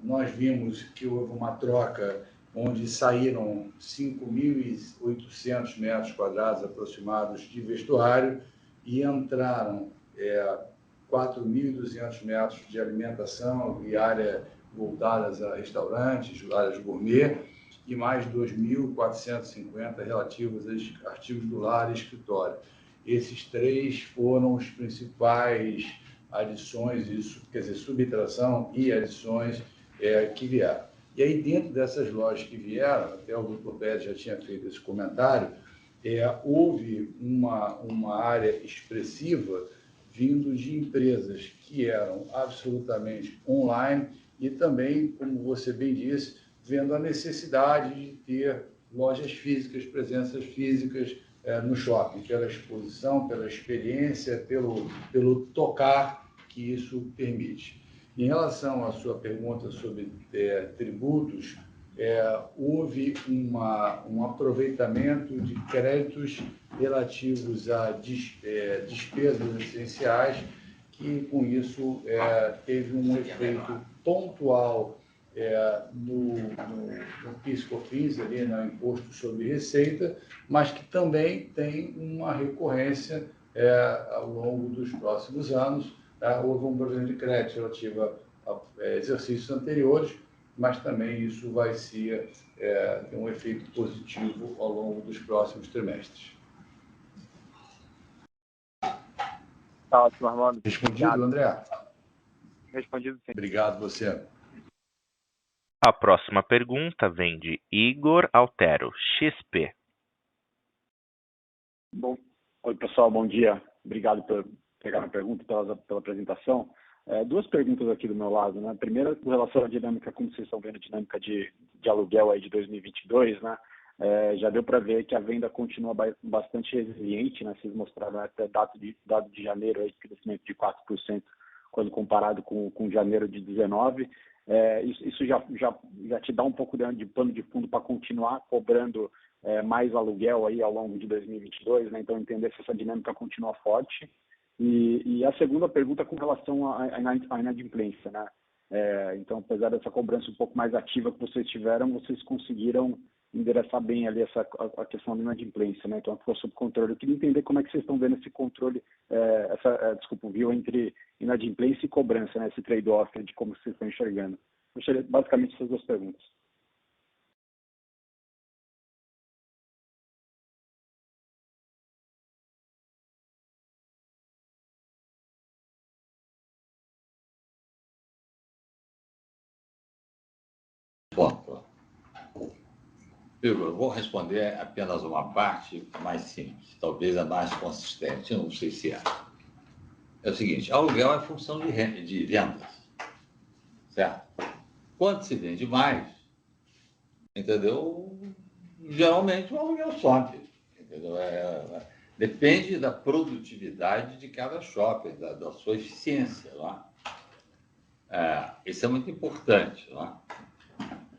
nós vimos que houve uma troca onde saíram 5.800 metros quadrados aproximados de vestuário e entraram 4.200 metros de alimentação e área voltadas a restaurantes, áreas gourmet, e mais 2.450 relativos a artigos do lar e escritório. Esses três foram os principais adições, quer dizer, subtração e adições que vieram. E aí, dentro dessas lojas que vieram, até o Dr. Pérez já tinha feito esse comentário, houve uma área expressiva vindo de empresas que eram absolutamente online e também, como você bem disse, vendo a necessidade de ter lojas físicas, presenças físicas no shopping, pela exposição, pela experiência, pelo tocar que isso permite. Em relação à sua pergunta sobre tributos, houve um aproveitamento de créditos relativos a despesas essenciais, que com isso teve um efeito pontual no PIS/COFINS, ali no Imposto sobre Receita, mas que também tem uma recorrência ao longo dos próximos anos. Houve um problema de crédito relativo a exercícios anteriores, mas também isso vai ter um efeito positivo ao longo dos próximos trimestres. Tá ótimo, Armando. Respondido, André? Respondido, sim. Obrigado, você. A próxima pergunta vem de Igor Altero, XP. Bom, oi, pessoal, bom dia. Obrigado por pegar a pergunta e pela apresentação. Duas perguntas aqui do meu lado, né? Primeira, com relação à dinâmica, como vocês estão vendo, a dinâmica de aluguel aí de 2022, né? Já deu para ver que a venda continua bastante resiliente, né? Vocês mostraram até dado de janeiro aí, crescimento de 4% quando comparado com janeiro de 19. Isso já te dá um pouco de pano de fundo para continuar cobrando mais aluguel aí ao longo de 2022, né? Então, entender se essa dinâmica continua forte. E a segunda pergunta com relação à inadimplência, né? Então, apesar dessa cobrança um pouco mais ativa que vocês tiveram, vocês conseguiram endereçar bem ali a questão da inadimplência, né? Então, ficou sob controle. Eu queria entender como é que vocês estão vendo esse controle, viu, entre inadimplência e cobrança, né? Esse trade-off de como vocês estão enxergando. Eu gostaria basicamente essas duas perguntas. Ponto. Eu vou responder apenas uma parte mais simples, talvez a mais consistente, não sei se é. É o seguinte, aluguel é função de vendas, certo? Quando se vende mais, entendeu? Geralmente o aluguel sobe, entendeu? Depende da produtividade de cada shopping, da sua eficiência, não é? Isso é muito importante, não é?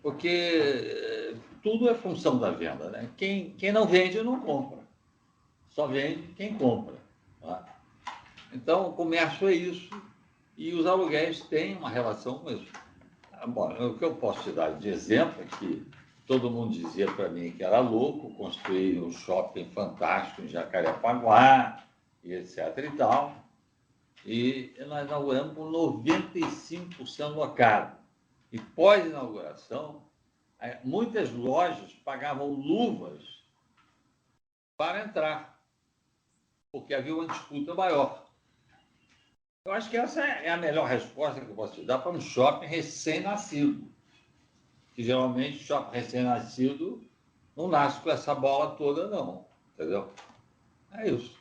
Porque tudo é função da venda, né? Quem não vende, não compra. Só vende quem compra. Tá? Então, o comércio é isso, e os aluguéis têm uma relação com isso. Bom, o que eu posso te dar de exemplo é que todo mundo dizia para mim que era louco construir um shopping fantástico em Jacarepaguá, e etc. e tal. E nós inauguramos com 95% lotado. E pós-inauguração, Muitas lojas pagavam luvas para entrar, porque havia uma disputa maior. Eu acho que essa é a melhor resposta que eu posso te dar para um shopping recém-nascido. Que geralmente shopping recém-nascido não nasce com essa bola toda, não. Entendeu? É isso.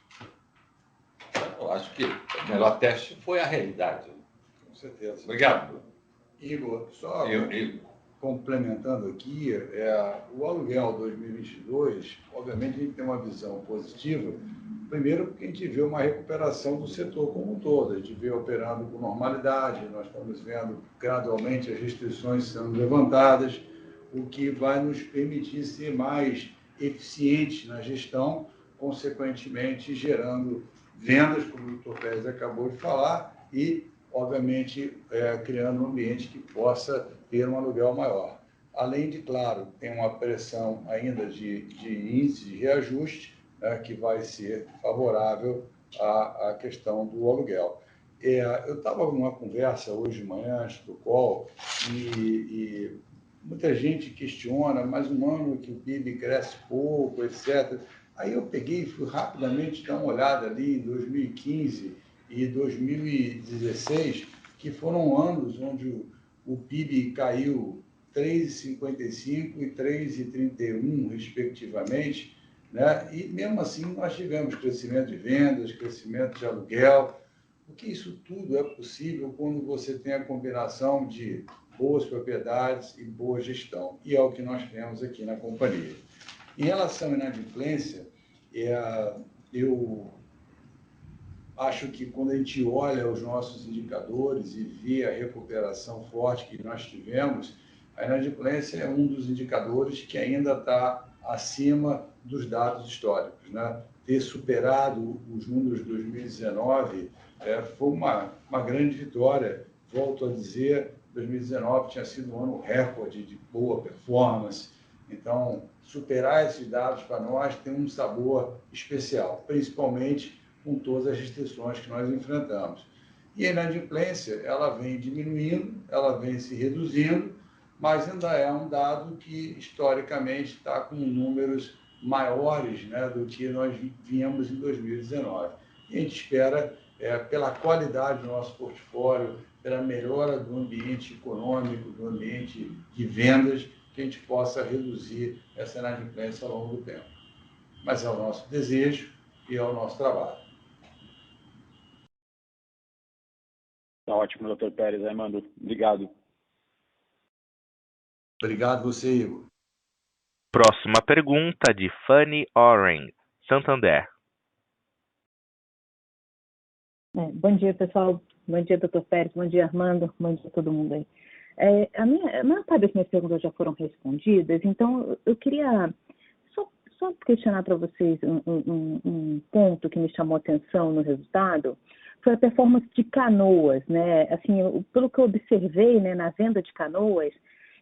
Eu acho que o melhor teste foi a realidade. Com certeza. Obrigado. Igor, só Igor. complementando aqui, o aluguel 2022, obviamente a gente tem uma visão positiva, primeiro porque a gente vê uma recuperação do setor como um todo, a gente vê operando com normalidade, nós estamos vendo gradualmente as restrições sendo levantadas, o que vai nos permitir ser mais eficientes na gestão, consequentemente gerando vendas, como o Dr. Pérez acabou de falar, e, obviamente, criando um ambiente que possa ter um aluguel maior. Além de, claro, tem uma pressão ainda de índice de reajuste, né, que vai ser favorável à questão do aluguel. Eu estava numa conversa hoje de manhã, antes do call, e muita gente questiona, mais um ano que o PIB cresce pouco, etc. Aí eu peguei e fui rapidamente dar uma olhada ali em 2015 e 2016, que foram anos onde o PIB caiu 3,55 e 3,31, respectivamente, né? E mesmo assim nós tivemos crescimento de vendas, crescimento de aluguel, porque isso tudo é possível quando você tem a combinação de boas propriedades e boa gestão, e é o que nós temos aqui na companhia. Em relação à inadimplência, eu acho que quando a gente olha os nossos indicadores e vê a recuperação forte que nós tivemos, a inadimplência é um dos indicadores que ainda está acima dos dados históricos, né? Ter superado os números de 2019 foi uma grande vitória. Volto a dizer, 2019 tinha sido um ano recorde de boa performance. Então, superar esses dados para nós tem um sabor especial, principalmente com todas as restrições que nós enfrentamos. E a inadimplência, ela vem diminuindo, ela vem se reduzindo, mas ainda é um dado que, historicamente, está com números maiores, né, do que nós vínhamos em 2019. E a gente espera, pela qualidade do nosso portfólio, pela melhora do ambiente econômico, do ambiente de vendas, que a gente possa reduzir essa inadimplência ao longo do tempo. Mas é o nosso desejo e é o nosso trabalho. Tá ótimo, Dr. Pérez, Armando. Obrigado. Obrigado você, Igor. Próxima pergunta de Fanny Oren, Santander. Bom dia, pessoal. Bom dia, Dr. Pérez. Bom dia, Armando. Bom dia a todo mundo aí. A maior parte das minhas perguntas já foram respondidas, então eu queria só questionar para vocês um ponto que me chamou a atenção no resultado, foi a performance de Canoas, né? Assim, pelo que eu observei, né, na venda de Canoas,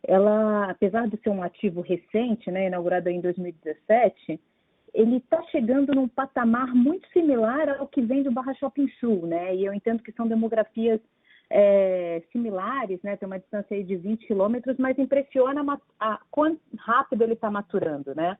ela, apesar de ser um ativo recente, né, inaugurado em 2017, ele está chegando num patamar muito similar ao que vem do Barra Shopping Sul, né? E eu entendo que são demografias similares, né? Tem uma distância aí de 20 quilômetros, mas impressiona quão rápido ele está maturando, né?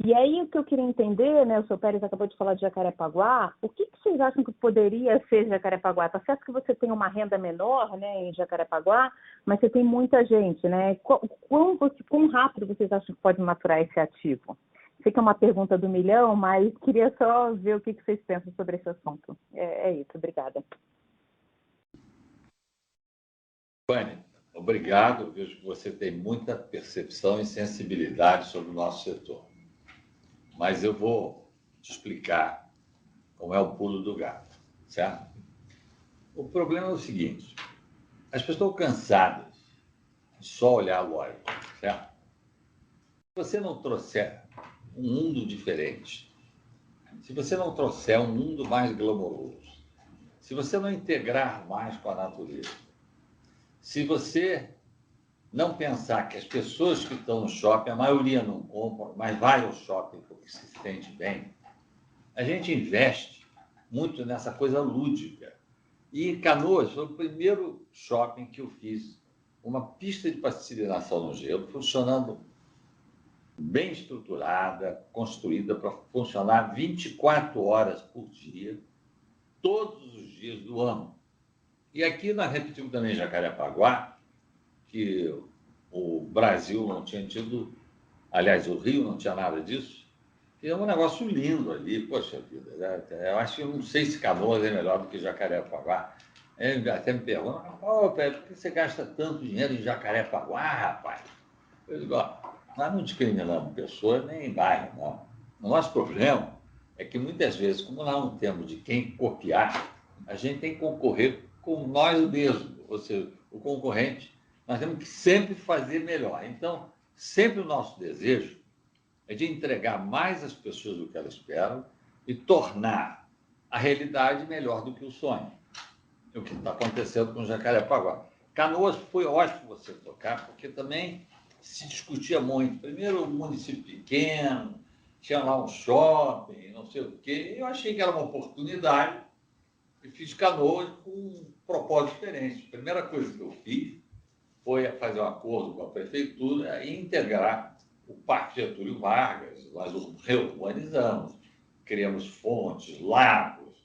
E aí o que eu queria entender, né? O senhor Pérez acabou de falar de Jacarepaguá, o que vocês acham que poderia ser Jacarepaguá? Tá certo que você tem uma renda menor, né, em Jacarepaguá, mas você tem muita gente, né? Quão rápido vocês acham que pode maturar esse ativo? Sei que é uma pergunta do milhão, mas queria só ver o que vocês pensam sobre esse assunto. É isso, obrigada. Fanny, obrigado. Eu vejo que você tem muita percepção e sensibilidade sobre o nosso setor. Mas eu vou te explicar como é o pulo do gato, certo? O problema é o seguinte, as pessoas estão cansadas de só olhar o óleo, certo? Se você não trouxer um mundo diferente, se você não trouxer um mundo mais glamouroso, se você não integrar mais com a natureza, se você não pensar que as pessoas que estão no shopping, a maioria não compra, mas vai ao shopping porque se sente bem, a gente investe muito nessa coisa lúdica. E Canoas foi o primeiro shopping que eu fiz uma pista de patinação no gelo funcionando bem estruturada, construída para funcionar 24 horas por dia, todos os dias do ano. E aqui nós repetimos também em Jacarepaguá, que o Brasil não tinha tido, aliás, o Rio não tinha nada disso, e é um negócio lindo ali, poxa vida, né? Eu acho que eu não sei se Canoas é melhor do que Jacarepaguá. Ele até me pergunta, por que você gasta tanto dinheiro em Jacarepaguá, rapaz? Eu digo, ó, nós não discriminamos pessoas nem bairro, não. O nosso problema é que muitas vezes, como nós não temos de quem copiar, a gente tem que concorrer com nós mesmos, ou seja, o concorrente, nós temos que sempre fazer melhor. Então, sempre o nosso desejo é de entregar mais às pessoas do que elas esperam e tornar a realidade melhor do que o sonho. É o que está acontecendo com Jacarepaguá. Canoas foi ótimo você tocar, porque também se discutia muito. Primeiro, um município pequeno, tinha lá um shopping, não sei o quê. Eu achei que era uma oportunidade e fiz Canoas com um propósito diferente. A primeira coisa que eu fiz foi fazer um acordo com a prefeitura e integrar o Parque Getúlio Vargas. Nós o reurbanizamos, criamos fontes, lagos,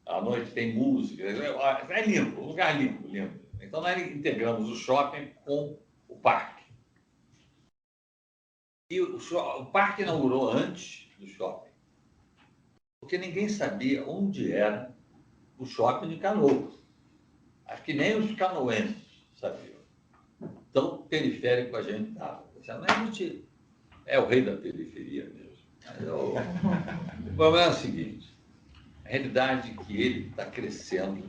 à noite tem música. É lindo, um lugar lindo, lindo. Então, nós integramos o shopping com o parque. E o parque inaugurou antes do shopping, porque ninguém sabia onde era o shopping de Canoas. Acho que nem os canoenses sabiam. Tão periférico a gente estava. A gente é o rei da periferia mesmo. O problema é o seguinte, a realidade é que ele está crescendo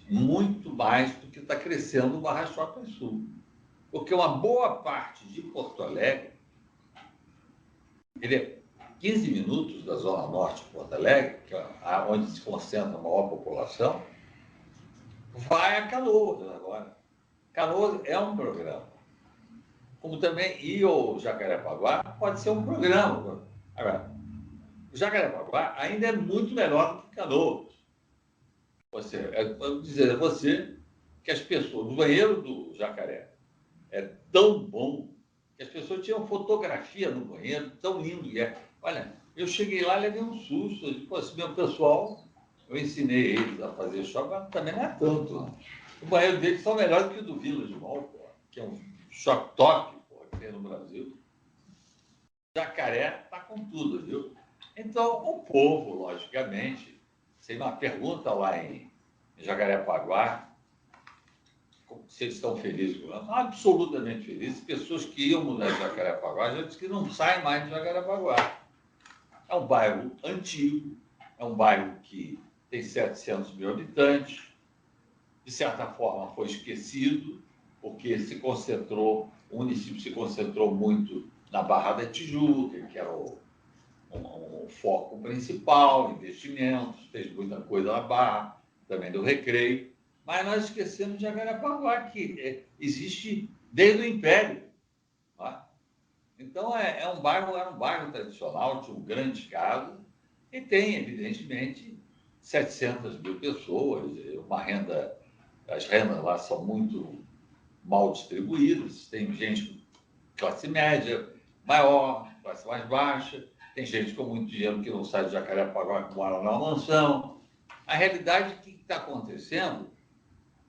muito mais do que está crescendo o Barra Shopping Sul. Porque uma boa parte de Porto Alegre, ele é 15 minutos da Zona Norte de Porto Alegre, que é onde se concentra a maior população, vai a Canoas agora. Canoas é um programa. Como também, e o Jacarepaguá pode ser um programa. Agora, o Jacarepaguá ainda é muito melhor do que Canoas. Vou dizer a você que as pessoas, o banheiro do Jacaré é tão bom que as pessoas tinham fotografia no banheiro, tão lindo que é. Olha, eu cheguei lá e levei um susto. Eu disse, pô, esse meu pessoal, eu ensinei eles a fazer shopping, mas também não é tanto. Né? O banheiro deles são melhores que o do Village Mall, pô, que é um choque top que tem no Brasil. Jacaré está com tudo, viu? Então, o povo, logicamente, tem uma pergunta lá em Jacarepaguá, se eles estão felizes com ela, absolutamente felizes. Pessoas que iam mudar de Jacarepaguá já dizem que não saem mais de Jacarepaguá. É um bairro antigo, é um bairro que tem 700 mil habitantes, de certa forma foi esquecido, porque o município se concentrou muito na Barra da Tijuca, que era o foco principal, investimentos, fez muita coisa na Barra, também do Recreio, mas nós esquecemos de Jacarepaguá, que existe desde o Império. Tá? Então, era um bairro tradicional, tinha grandes casas, e tem, evidentemente, 700 mil pessoas, as rendas lá são muito mal distribuídas, tem gente com classe média maior, classe mais baixa, tem gente com muito dinheiro que não sai de Jacarepaguá, que mora numa mansão. A realidade que está acontecendo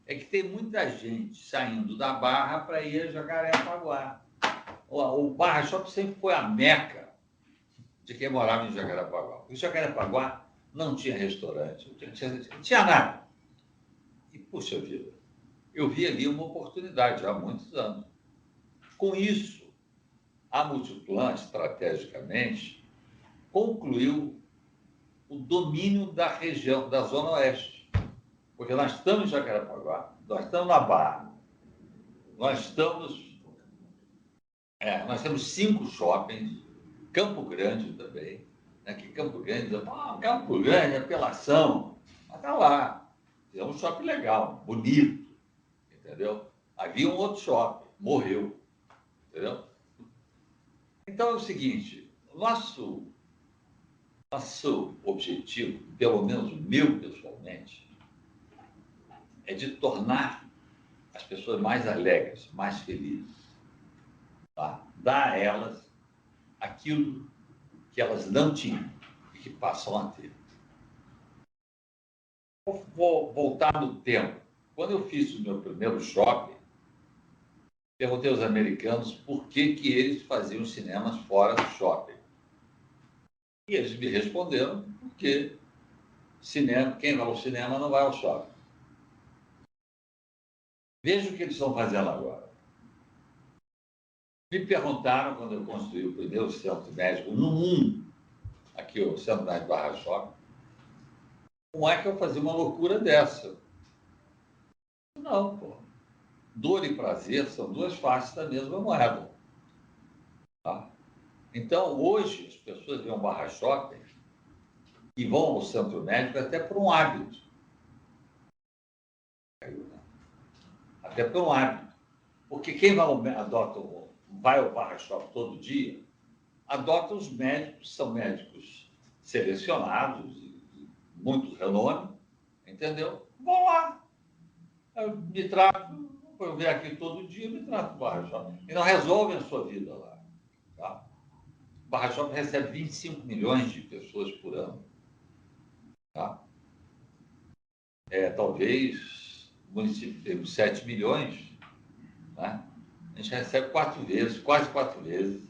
é que tem muita gente saindo da Barra para ir a Jacarepaguá. O Barra Shopping sempre foi a meca de quem morava em Jacarepaguá. Porque Jacarepaguá não tinha restaurante, não tinha nada. E, puxa vida, eu vi ali uma oportunidade há muitos anos. Com isso, a Multiplan, estrategicamente, concluiu o domínio da região, da Zona Oeste. Porque nós estamos em Jacarepaguá, nós estamos na Barra, nós temos 5 shoppings, Campo Grande também, né, que Campo Grande, Campo Grande, apelação, mas está lá. É um shopping legal, bonito, entendeu? Havia um outro shopping, morreu, entendeu? Então é o seguinte, nosso objetivo, pelo menos o meu pessoalmente, é de tornar as pessoas mais alegres, mais felizes. Tá? Dá a elas aquilo que elas não tinham e que passam a ter. Vou voltar no tempo. Quando eu fiz o meu primeiro shopping, perguntei aos americanos por que eles faziam cinemas fora do shopping. E eles me responderam porque cinema, quem vai ao cinema não vai ao shopping. Veja o que eles estão fazendo agora. Me perguntaram, quando eu construí o primeiro centro médico no mundo, aqui o Centro Médico Barra Shopping, como é que eu fazia uma loucura dessa? Não, pô. Dor e prazer são duas faces da mesma moeda. Tá? Então, hoje, as pessoas vêm ao Barra Shopping e vão ao centro médico até por um hábito. Até por um hábito. Porque quem vai ao Barra Shopping todo dia, adota os médicos, são médicos selecionados, de muito renome, entendeu? Vão lá. Eu me trato, eu venho aqui todo dia, me trato no Barra Shopping. E não resolvem a sua vida lá. Tá? O Barra Shopping recebe 25 milhões de pessoas por ano. Tá? Talvez o município tenha 7 milhões, né? A gente recebe 4 vezes, quase 4 vezes,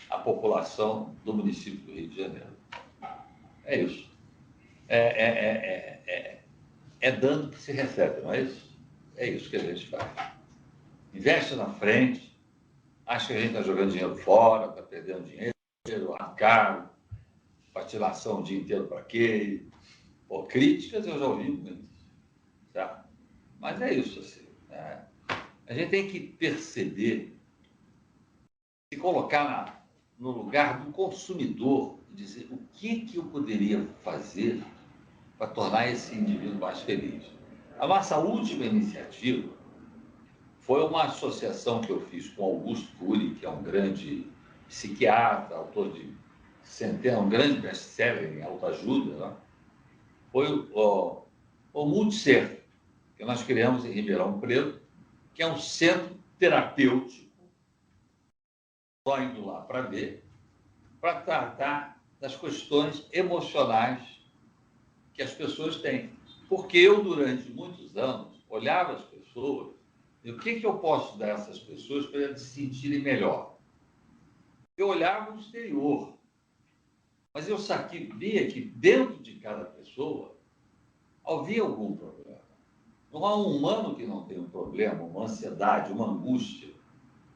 a população do município do Rio de Janeiro. É isso. É dano que se recebe, não é isso? É isso que a gente faz. Investe na frente, acha que a gente está jogando dinheiro fora, está perdendo dinheiro, caro, patinação o dia inteiro para quê? Pô, críticas eu já ouvi muitas, tá? Mas é isso, assim. A gente tem que perceber, se colocar no lugar do consumidor e dizer o que eu poderia fazer para tornar esse indivíduo mais feliz. A nossa última iniciativa foi uma associação que eu fiz com Augusto Cury, que é um grande psiquiatra, autor de centenas, um grande best-seller em autoajuda, né? Foi o Multicer, que nós criamos em Ribeirão Preto, que é um centro terapêutico, só indo lá para ver, para tratar das questões emocionais que as pessoas têm. Porque eu, durante muitos anos, olhava as pessoas e o que eu posso dar a essas pessoas para elas se sentirem melhor. Eu olhava o exterior, mas eu via que dentro de cada pessoa havia algum problema. Não há um humano que não tenha um problema, uma ansiedade, uma angústia.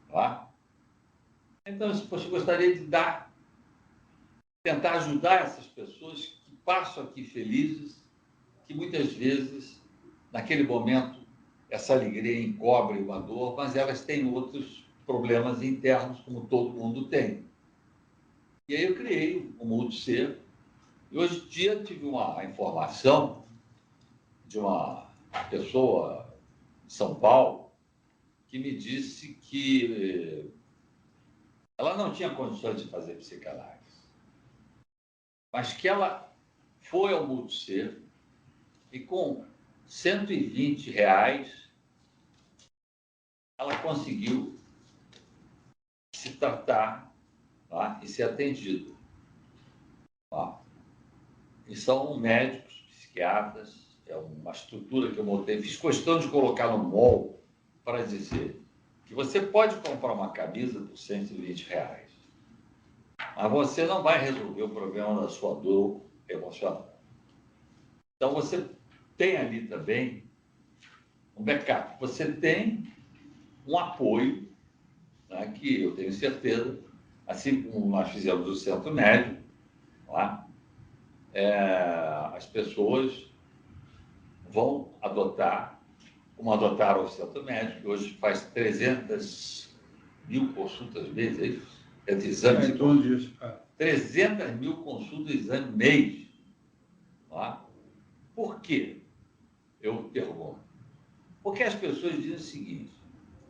Tá? Então, eu gostaria de tentar ajudar essas pessoas que passam aqui felizes, que muitas vezes, naquele momento, essa alegria encobre uma dor, mas elas têm outros problemas internos, como todo mundo tem. E aí eu criei o Multicer, e hoje em dia tive uma informação de uma pessoa de São Paulo que me disse que ela não tinha condições de fazer psicanálise, mas que ela foi ao Multicer e com R$120 ela conseguiu se tratar, tá? E ser atendida. Tá? E são médicos, psiquiatras, é uma estrutura que eu montei. Fiz questão de colocar no mall para dizer que você pode comprar uma camisa por R$120, mas você não vai resolver o problema da sua dor emocional. Então, você tem ali também um backup. Você tem um apoio, né, que eu tenho certeza, assim como nós fizemos o Centro Médico, tá? As pessoas vão adotar, como adotaram o Centro Médico, que hoje faz 300 mil consultas mês, é isso? Entre exames e consultas. 300 mil consultas e exame mês. Tá? Por quê? Eu pergunto. Porque as pessoas dizem o seguinte: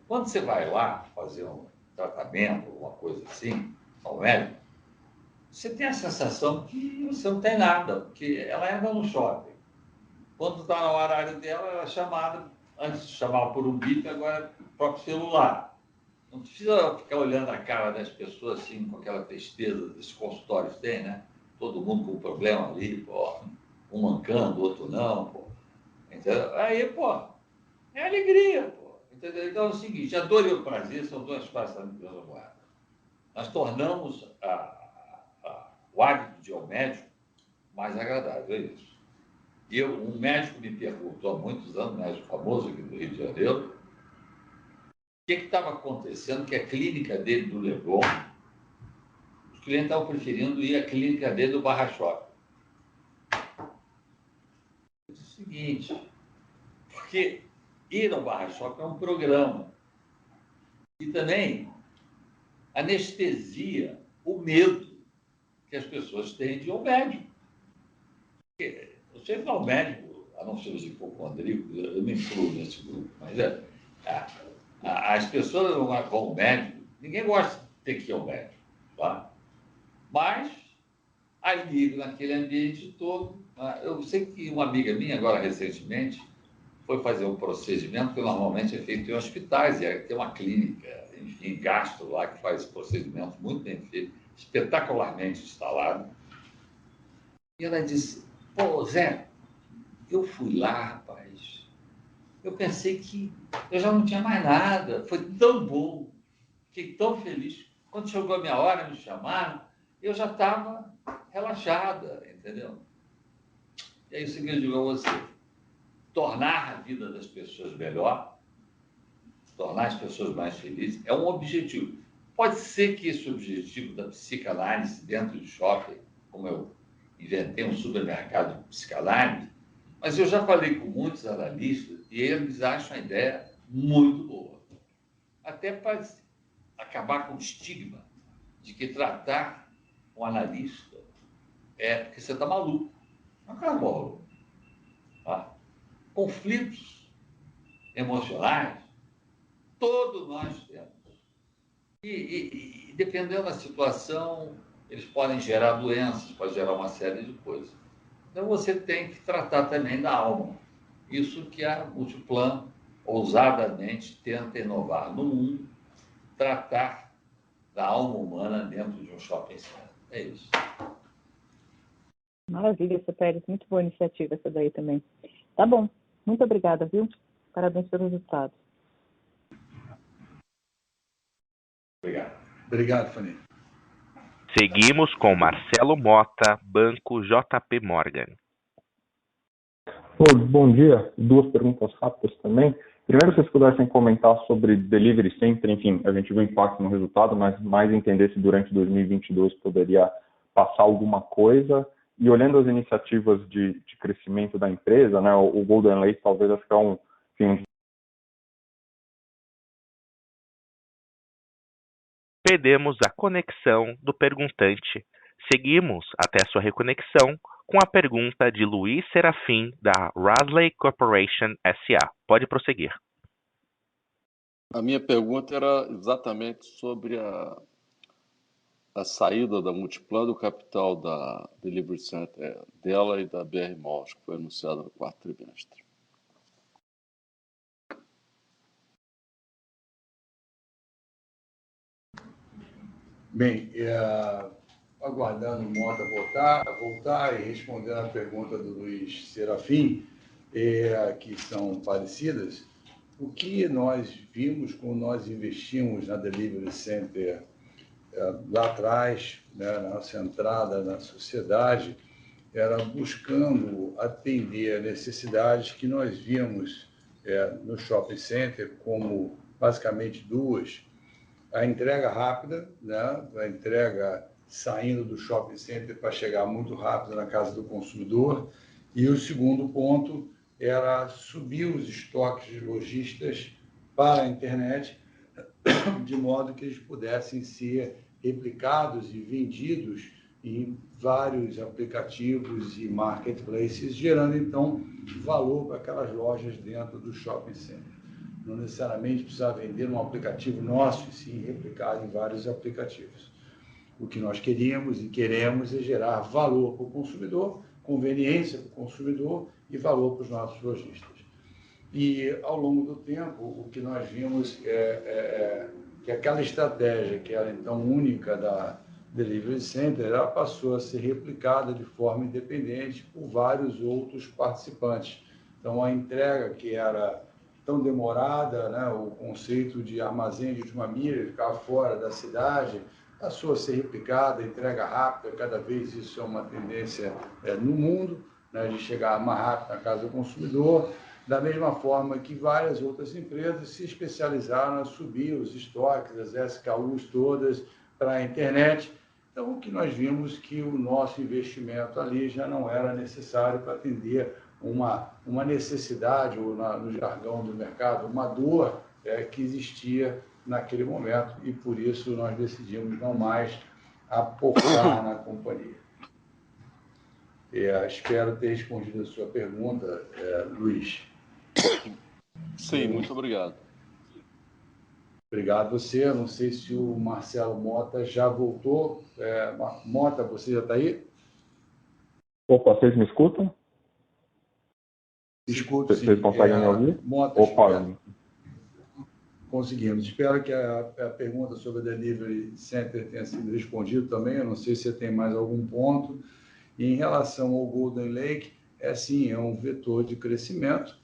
quando você vai lá fazer um tratamento, alguma coisa assim, ao médico, você tem a sensação que você não tem nada, porque ela entra no shopping. Quando está no horário dela, ela é chamada Antes chamava por um bip, agora é o próprio celular. Não precisa ficar olhando a cara das pessoas assim, com aquela tristeza que esses consultórios têm, né? Todo mundo com problema ali, pô. Um mancando, o outro não, pô. Entendeu? Aí, pô, é alegria, pô. Entendeu? Então é o seguinte, a dor e o prazer são duas faces da mesma moeda. Nós tornamos o hábito de ir ao médico mais agradável, é isso. Um médico me perguntou há muitos anos, um médico famoso aqui do Rio de Janeiro, o que estava acontecendo, que a clínica dele do Leblon, os clientes estavam preferindo ir à clínica dele do Barra Shopping. É o seguinte, porque ir ao Barra Shopping é um programa. E também anestesia o medo que as pessoas têm de ir ao médico. Porque você vai ao médico, a não ser os hipocondríacos, eu me incluo nesse grupo, mas as pessoas vão ao médico, ninguém gosta de ter que ir ao médico, tá? Mas ali, naquele ambiente todo, eu sei que uma amiga minha, agora recentemente, foi fazer um procedimento que normalmente é feito em hospitais, e tem uma clínica, enfim, gastro lá, que faz procedimentos muito bem feitos, espetacularmente instalado. E ela disse, pô, Zé, eu fui lá, rapaz, eu pensei que eu já não tinha mais nada, foi tão bom, fiquei tão feliz. Quando chegou a minha hora, me chamaram, eu já estava relaxada, entendeu? E aí o seguinte, eu digo a você, tornar a vida das pessoas melhor, tornar as pessoas mais felizes, é um objetivo. Pode ser que esse objetivo da psicanálise dentro de shopping, como eu inventei um supermercado de psicanálise, mas eu já falei com muitos analistas e eles acham a ideia muito boa. Até para acabar com o estigma de que tratar um analista é porque você está maluco. Não é maluco. Tá? Conflitos emocionais, todos nós temos. E dependendo da situação, eles podem gerar doenças, podem gerar uma série de coisas. Então você tem que tratar também da alma. Isso que a Multiplan ousadamente tenta inovar no mundo, tratar da alma humana dentro de um shopping center. É isso. Maravilha, seu Pérez. Muito boa iniciativa essa daí também. Tá bom. Muito obrigada, viu? Parabéns pelos resultados. Obrigado. Obrigado, Fanny. Seguimos com Marcelo Mota, Banco JP Morgan. Bom dia. Duas perguntas rápidas também. Primeiro, se vocês pudessem comentar sobre Delivery Center, enfim, a gente viu impacto no resultado, mas mais entender se durante 2022 poderia passar alguma coisa. E olhando as iniciativas de crescimento da empresa, né, o Golden Lake talvez acho que é enfim, Perdemos a conexão do perguntante. Seguimos até sua reconexão com a pergunta de Luiz Serafim, da Rasley Corporation S.A. Pode prosseguir. A minha pergunta era exatamente sobre a saída da Multiplan do capital da Delivery Center dela e da BR Malls, que foi anunciada no quarto trimestre. Bem, aguardando o Mota voltar e respondendo a pergunta do Luiz Serafim, que são parecidas, o que nós vimos quando nós investimos na Delivery Center lá atrás, né, na nossa entrada na sociedade, era buscando atender a necessidades que nós vimos no shopping center, como basicamente duas: a entrega rápida, né, a entrega saindo do shopping center para chegar muito rápido na casa do consumidor, e o segundo ponto era subir os estoques de lojistas para a internet, de modo que eles pudessem ser replicados e vendidos em vários aplicativos e marketplaces, gerando, então, valor para aquelas lojas dentro do shopping center. Não necessariamente precisar vender um aplicativo nosso, e sim replicar em vários aplicativos. O que nós queríamos e queremos é gerar valor para o consumidor, conveniência para o consumidor e valor para os nossos lojistas. E, ao longo do tempo, o que nós vimos que aquela estratégia, que era então única da Delivery Center, ela passou a ser replicada de forma independente por vários outros participantes. Então, a entrega que era tão demorada, né, o conceito de armazém de última milha, ficar fora da cidade, passou a ser replicada, entrega rápida, cada vez isso é uma tendência no mundo, né, de chegar mais rápido na casa do consumidor, da mesma forma que várias outras empresas se especializaram a subir os estoques, as SKUs todas para a internet. Então, o que nós vimos que o nosso investimento ali já não era necessário para atender uma necessidade, ou no jargão do mercado, uma dor que existia naquele momento, e por isso nós decidimos não mais aportar na companhia. Espero ter respondido a sua pergunta, Luiz. Sim, muito obrigado. Obrigado a você. Não sei se o Marcelo Mota já voltou. Mota, você já está aí? Opa, vocês me escutam? Escuto, sim. Vocês conseguem me ouvir? Mota, Opa. Conseguimos. Espero que a pergunta sobre a Delivery Center tenha sido respondida também. Eu não sei se você tem mais algum ponto. E em relação ao Golden Lake, sim, é um vetor de crescimento.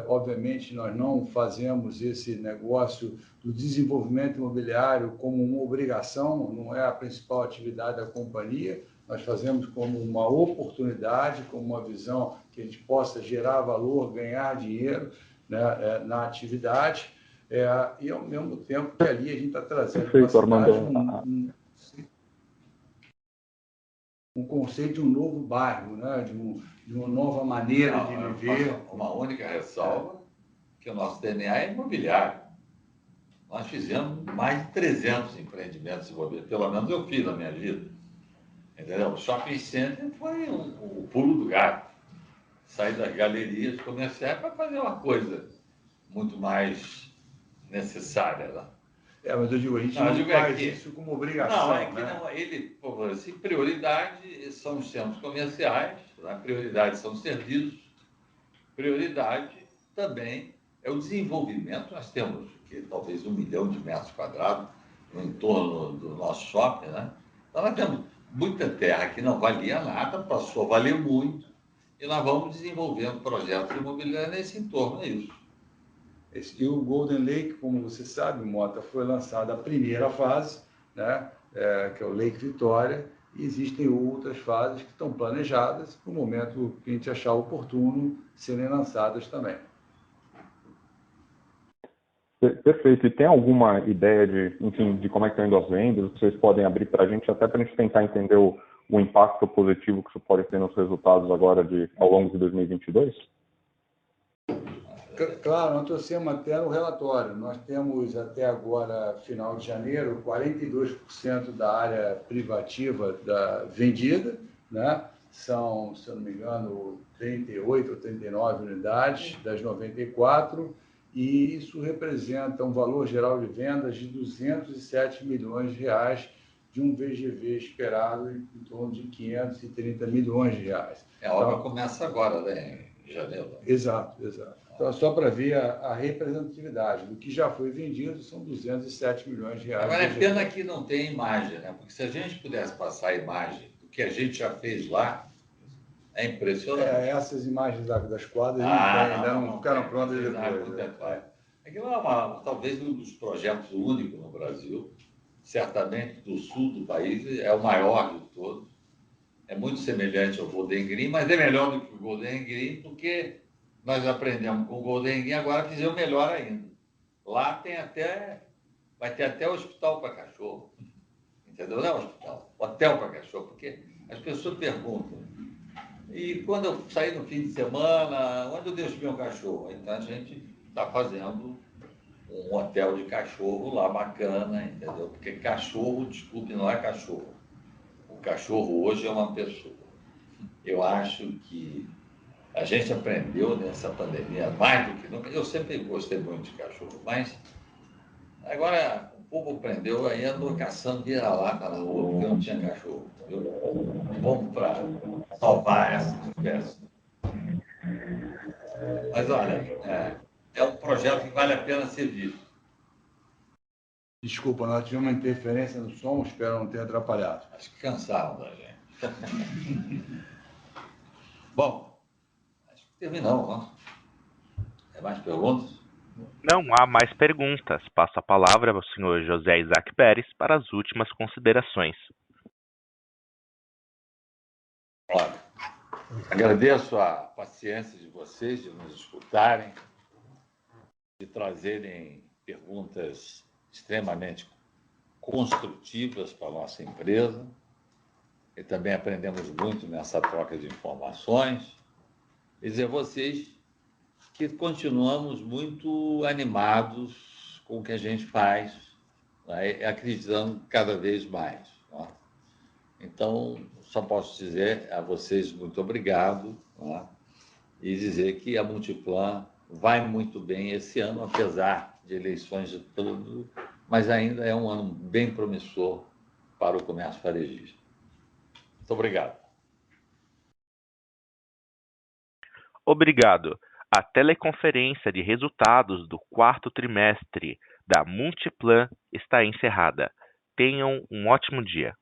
Obviamente, nós não fazemos esse negócio do desenvolvimento imobiliário como uma obrigação, não é a principal atividade da companhia. Nós fazemos como uma oportunidade, como uma visão que a gente possa gerar valor, ganhar dinheiro, né, na atividade. E, ao mesmo tempo, que ali a gente está trazendo para a cidade um conceito de um novo bairro, né? de uma nova maneira de viver. Uma única ressalva, que o nosso DNA é imobiliário. Nós fizemos mais de 300 empreendimentos imobiliários, pelo menos eu fiz na minha vida. Entendeu? O shopping center foi o pulo do gato. Sair das galerias comerciais para fazer uma coisa muito mais necessária lá. Mas eu digo, a gente não faz isso como obrigação. Não, é que não, ele, por favor, assim, prioridade são os centros comerciais, né? Prioridade são os serviços, prioridade também é o desenvolvimento. Nós temos talvez 1 milhão de metros quadrados no entorno do nosso shopping, né? Então nós temos muita terra que não valia nada, passou a valer muito, e nós vamos desenvolvendo projetos imobiliários nesse entorno, é isso. E o Golden Lake, como você sabe, Mota, foi lançada a primeira fase, né, que é o Lake Vitória, e existem outras fases que estão planejadas, no momento que a gente achar oportuno, serem lançadas também. Perfeito. E tem alguma ideia de como é que estão indo as vendas? Vocês podem abrir para a gente, até para a gente tentar entender o impacto positivo que isso pode ter nos resultados agora ao longo de 2022? Claro, nós trouxemos até no relatório. Nós temos até agora, final de janeiro, 42% da área privativa vendida, né? São, se eu não me engano, 38 ou 39 unidades das 94, e isso representa um valor geral de vendas de 207 milhões de reais, de um VGV esperado em torno de 530 milhões de reais. A obra começa agora, né, em janeiro. Exato. Então, só para ver a representatividade do que já foi vendido, são 207 milhões de reais. Agora, é pena que não tem imagem, né? Porque se a gente pudesse passar a imagem do que a gente já fez lá, é impressionante. Essas imagens das quadras ainda não ficaram prontas depois. Aquilo é talvez um dos projetos únicos no Brasil, certamente do sul do país, é o maior de todos. É muito semelhante ao Golden Green, mas é melhor do que o Golden Green, porque nós aprendemos com o Golden Green, agora fizemos melhor ainda. Lá vai ter até hospital para cachorro. Entendeu? Não é hospital, hotel para cachorro, porque as pessoas perguntam. E quando eu saí no fim de semana, onde eu deixo meu cachorro? Então a gente está fazendo um hotel de cachorro lá bacana, entendeu? Porque cachorro, desculpe, não é cachorro. O cachorro hoje é uma pessoa. Eu acho que a gente aprendeu nessa pandemia, mais do que nunca. Eu sempre gostei muito de cachorro, mas agora o povo aprendeu, aí andou caçando vira-lata na rua, porque não tinha cachorro. Viu? Vamos para salvar essa espécie. Mas olha, é um projeto que vale a pena ser visto. Desculpa, nós tivemos uma interferência no som, espero não ter atrapalhado. Acho que cansaram da gente. Bom, acho que terminamos, não? Tem mais perguntas? Não há mais perguntas. Passo a palavra ao senhor José Isaac Pérez para as últimas considerações. Olha, agradeço a paciência de vocês de nos escutarem, de trazerem perguntas extremamente construtivas para a nossa empresa. E também aprendemos muito nessa troca de informações. E dizer a vocês que continuamos muito animados com o que a gente faz, né, acreditando cada vez mais. Né? Então, só posso dizer a vocês muito obrigado, né, e dizer que a Multiplan vai muito bem esse ano, apesar de eleições de tudo, mas ainda é um ano bem promissor para o comércio varejista. Muito obrigado. Obrigado. A teleconferência de resultados do quarto trimestre da Multiplan está encerrada. Tenham um ótimo dia.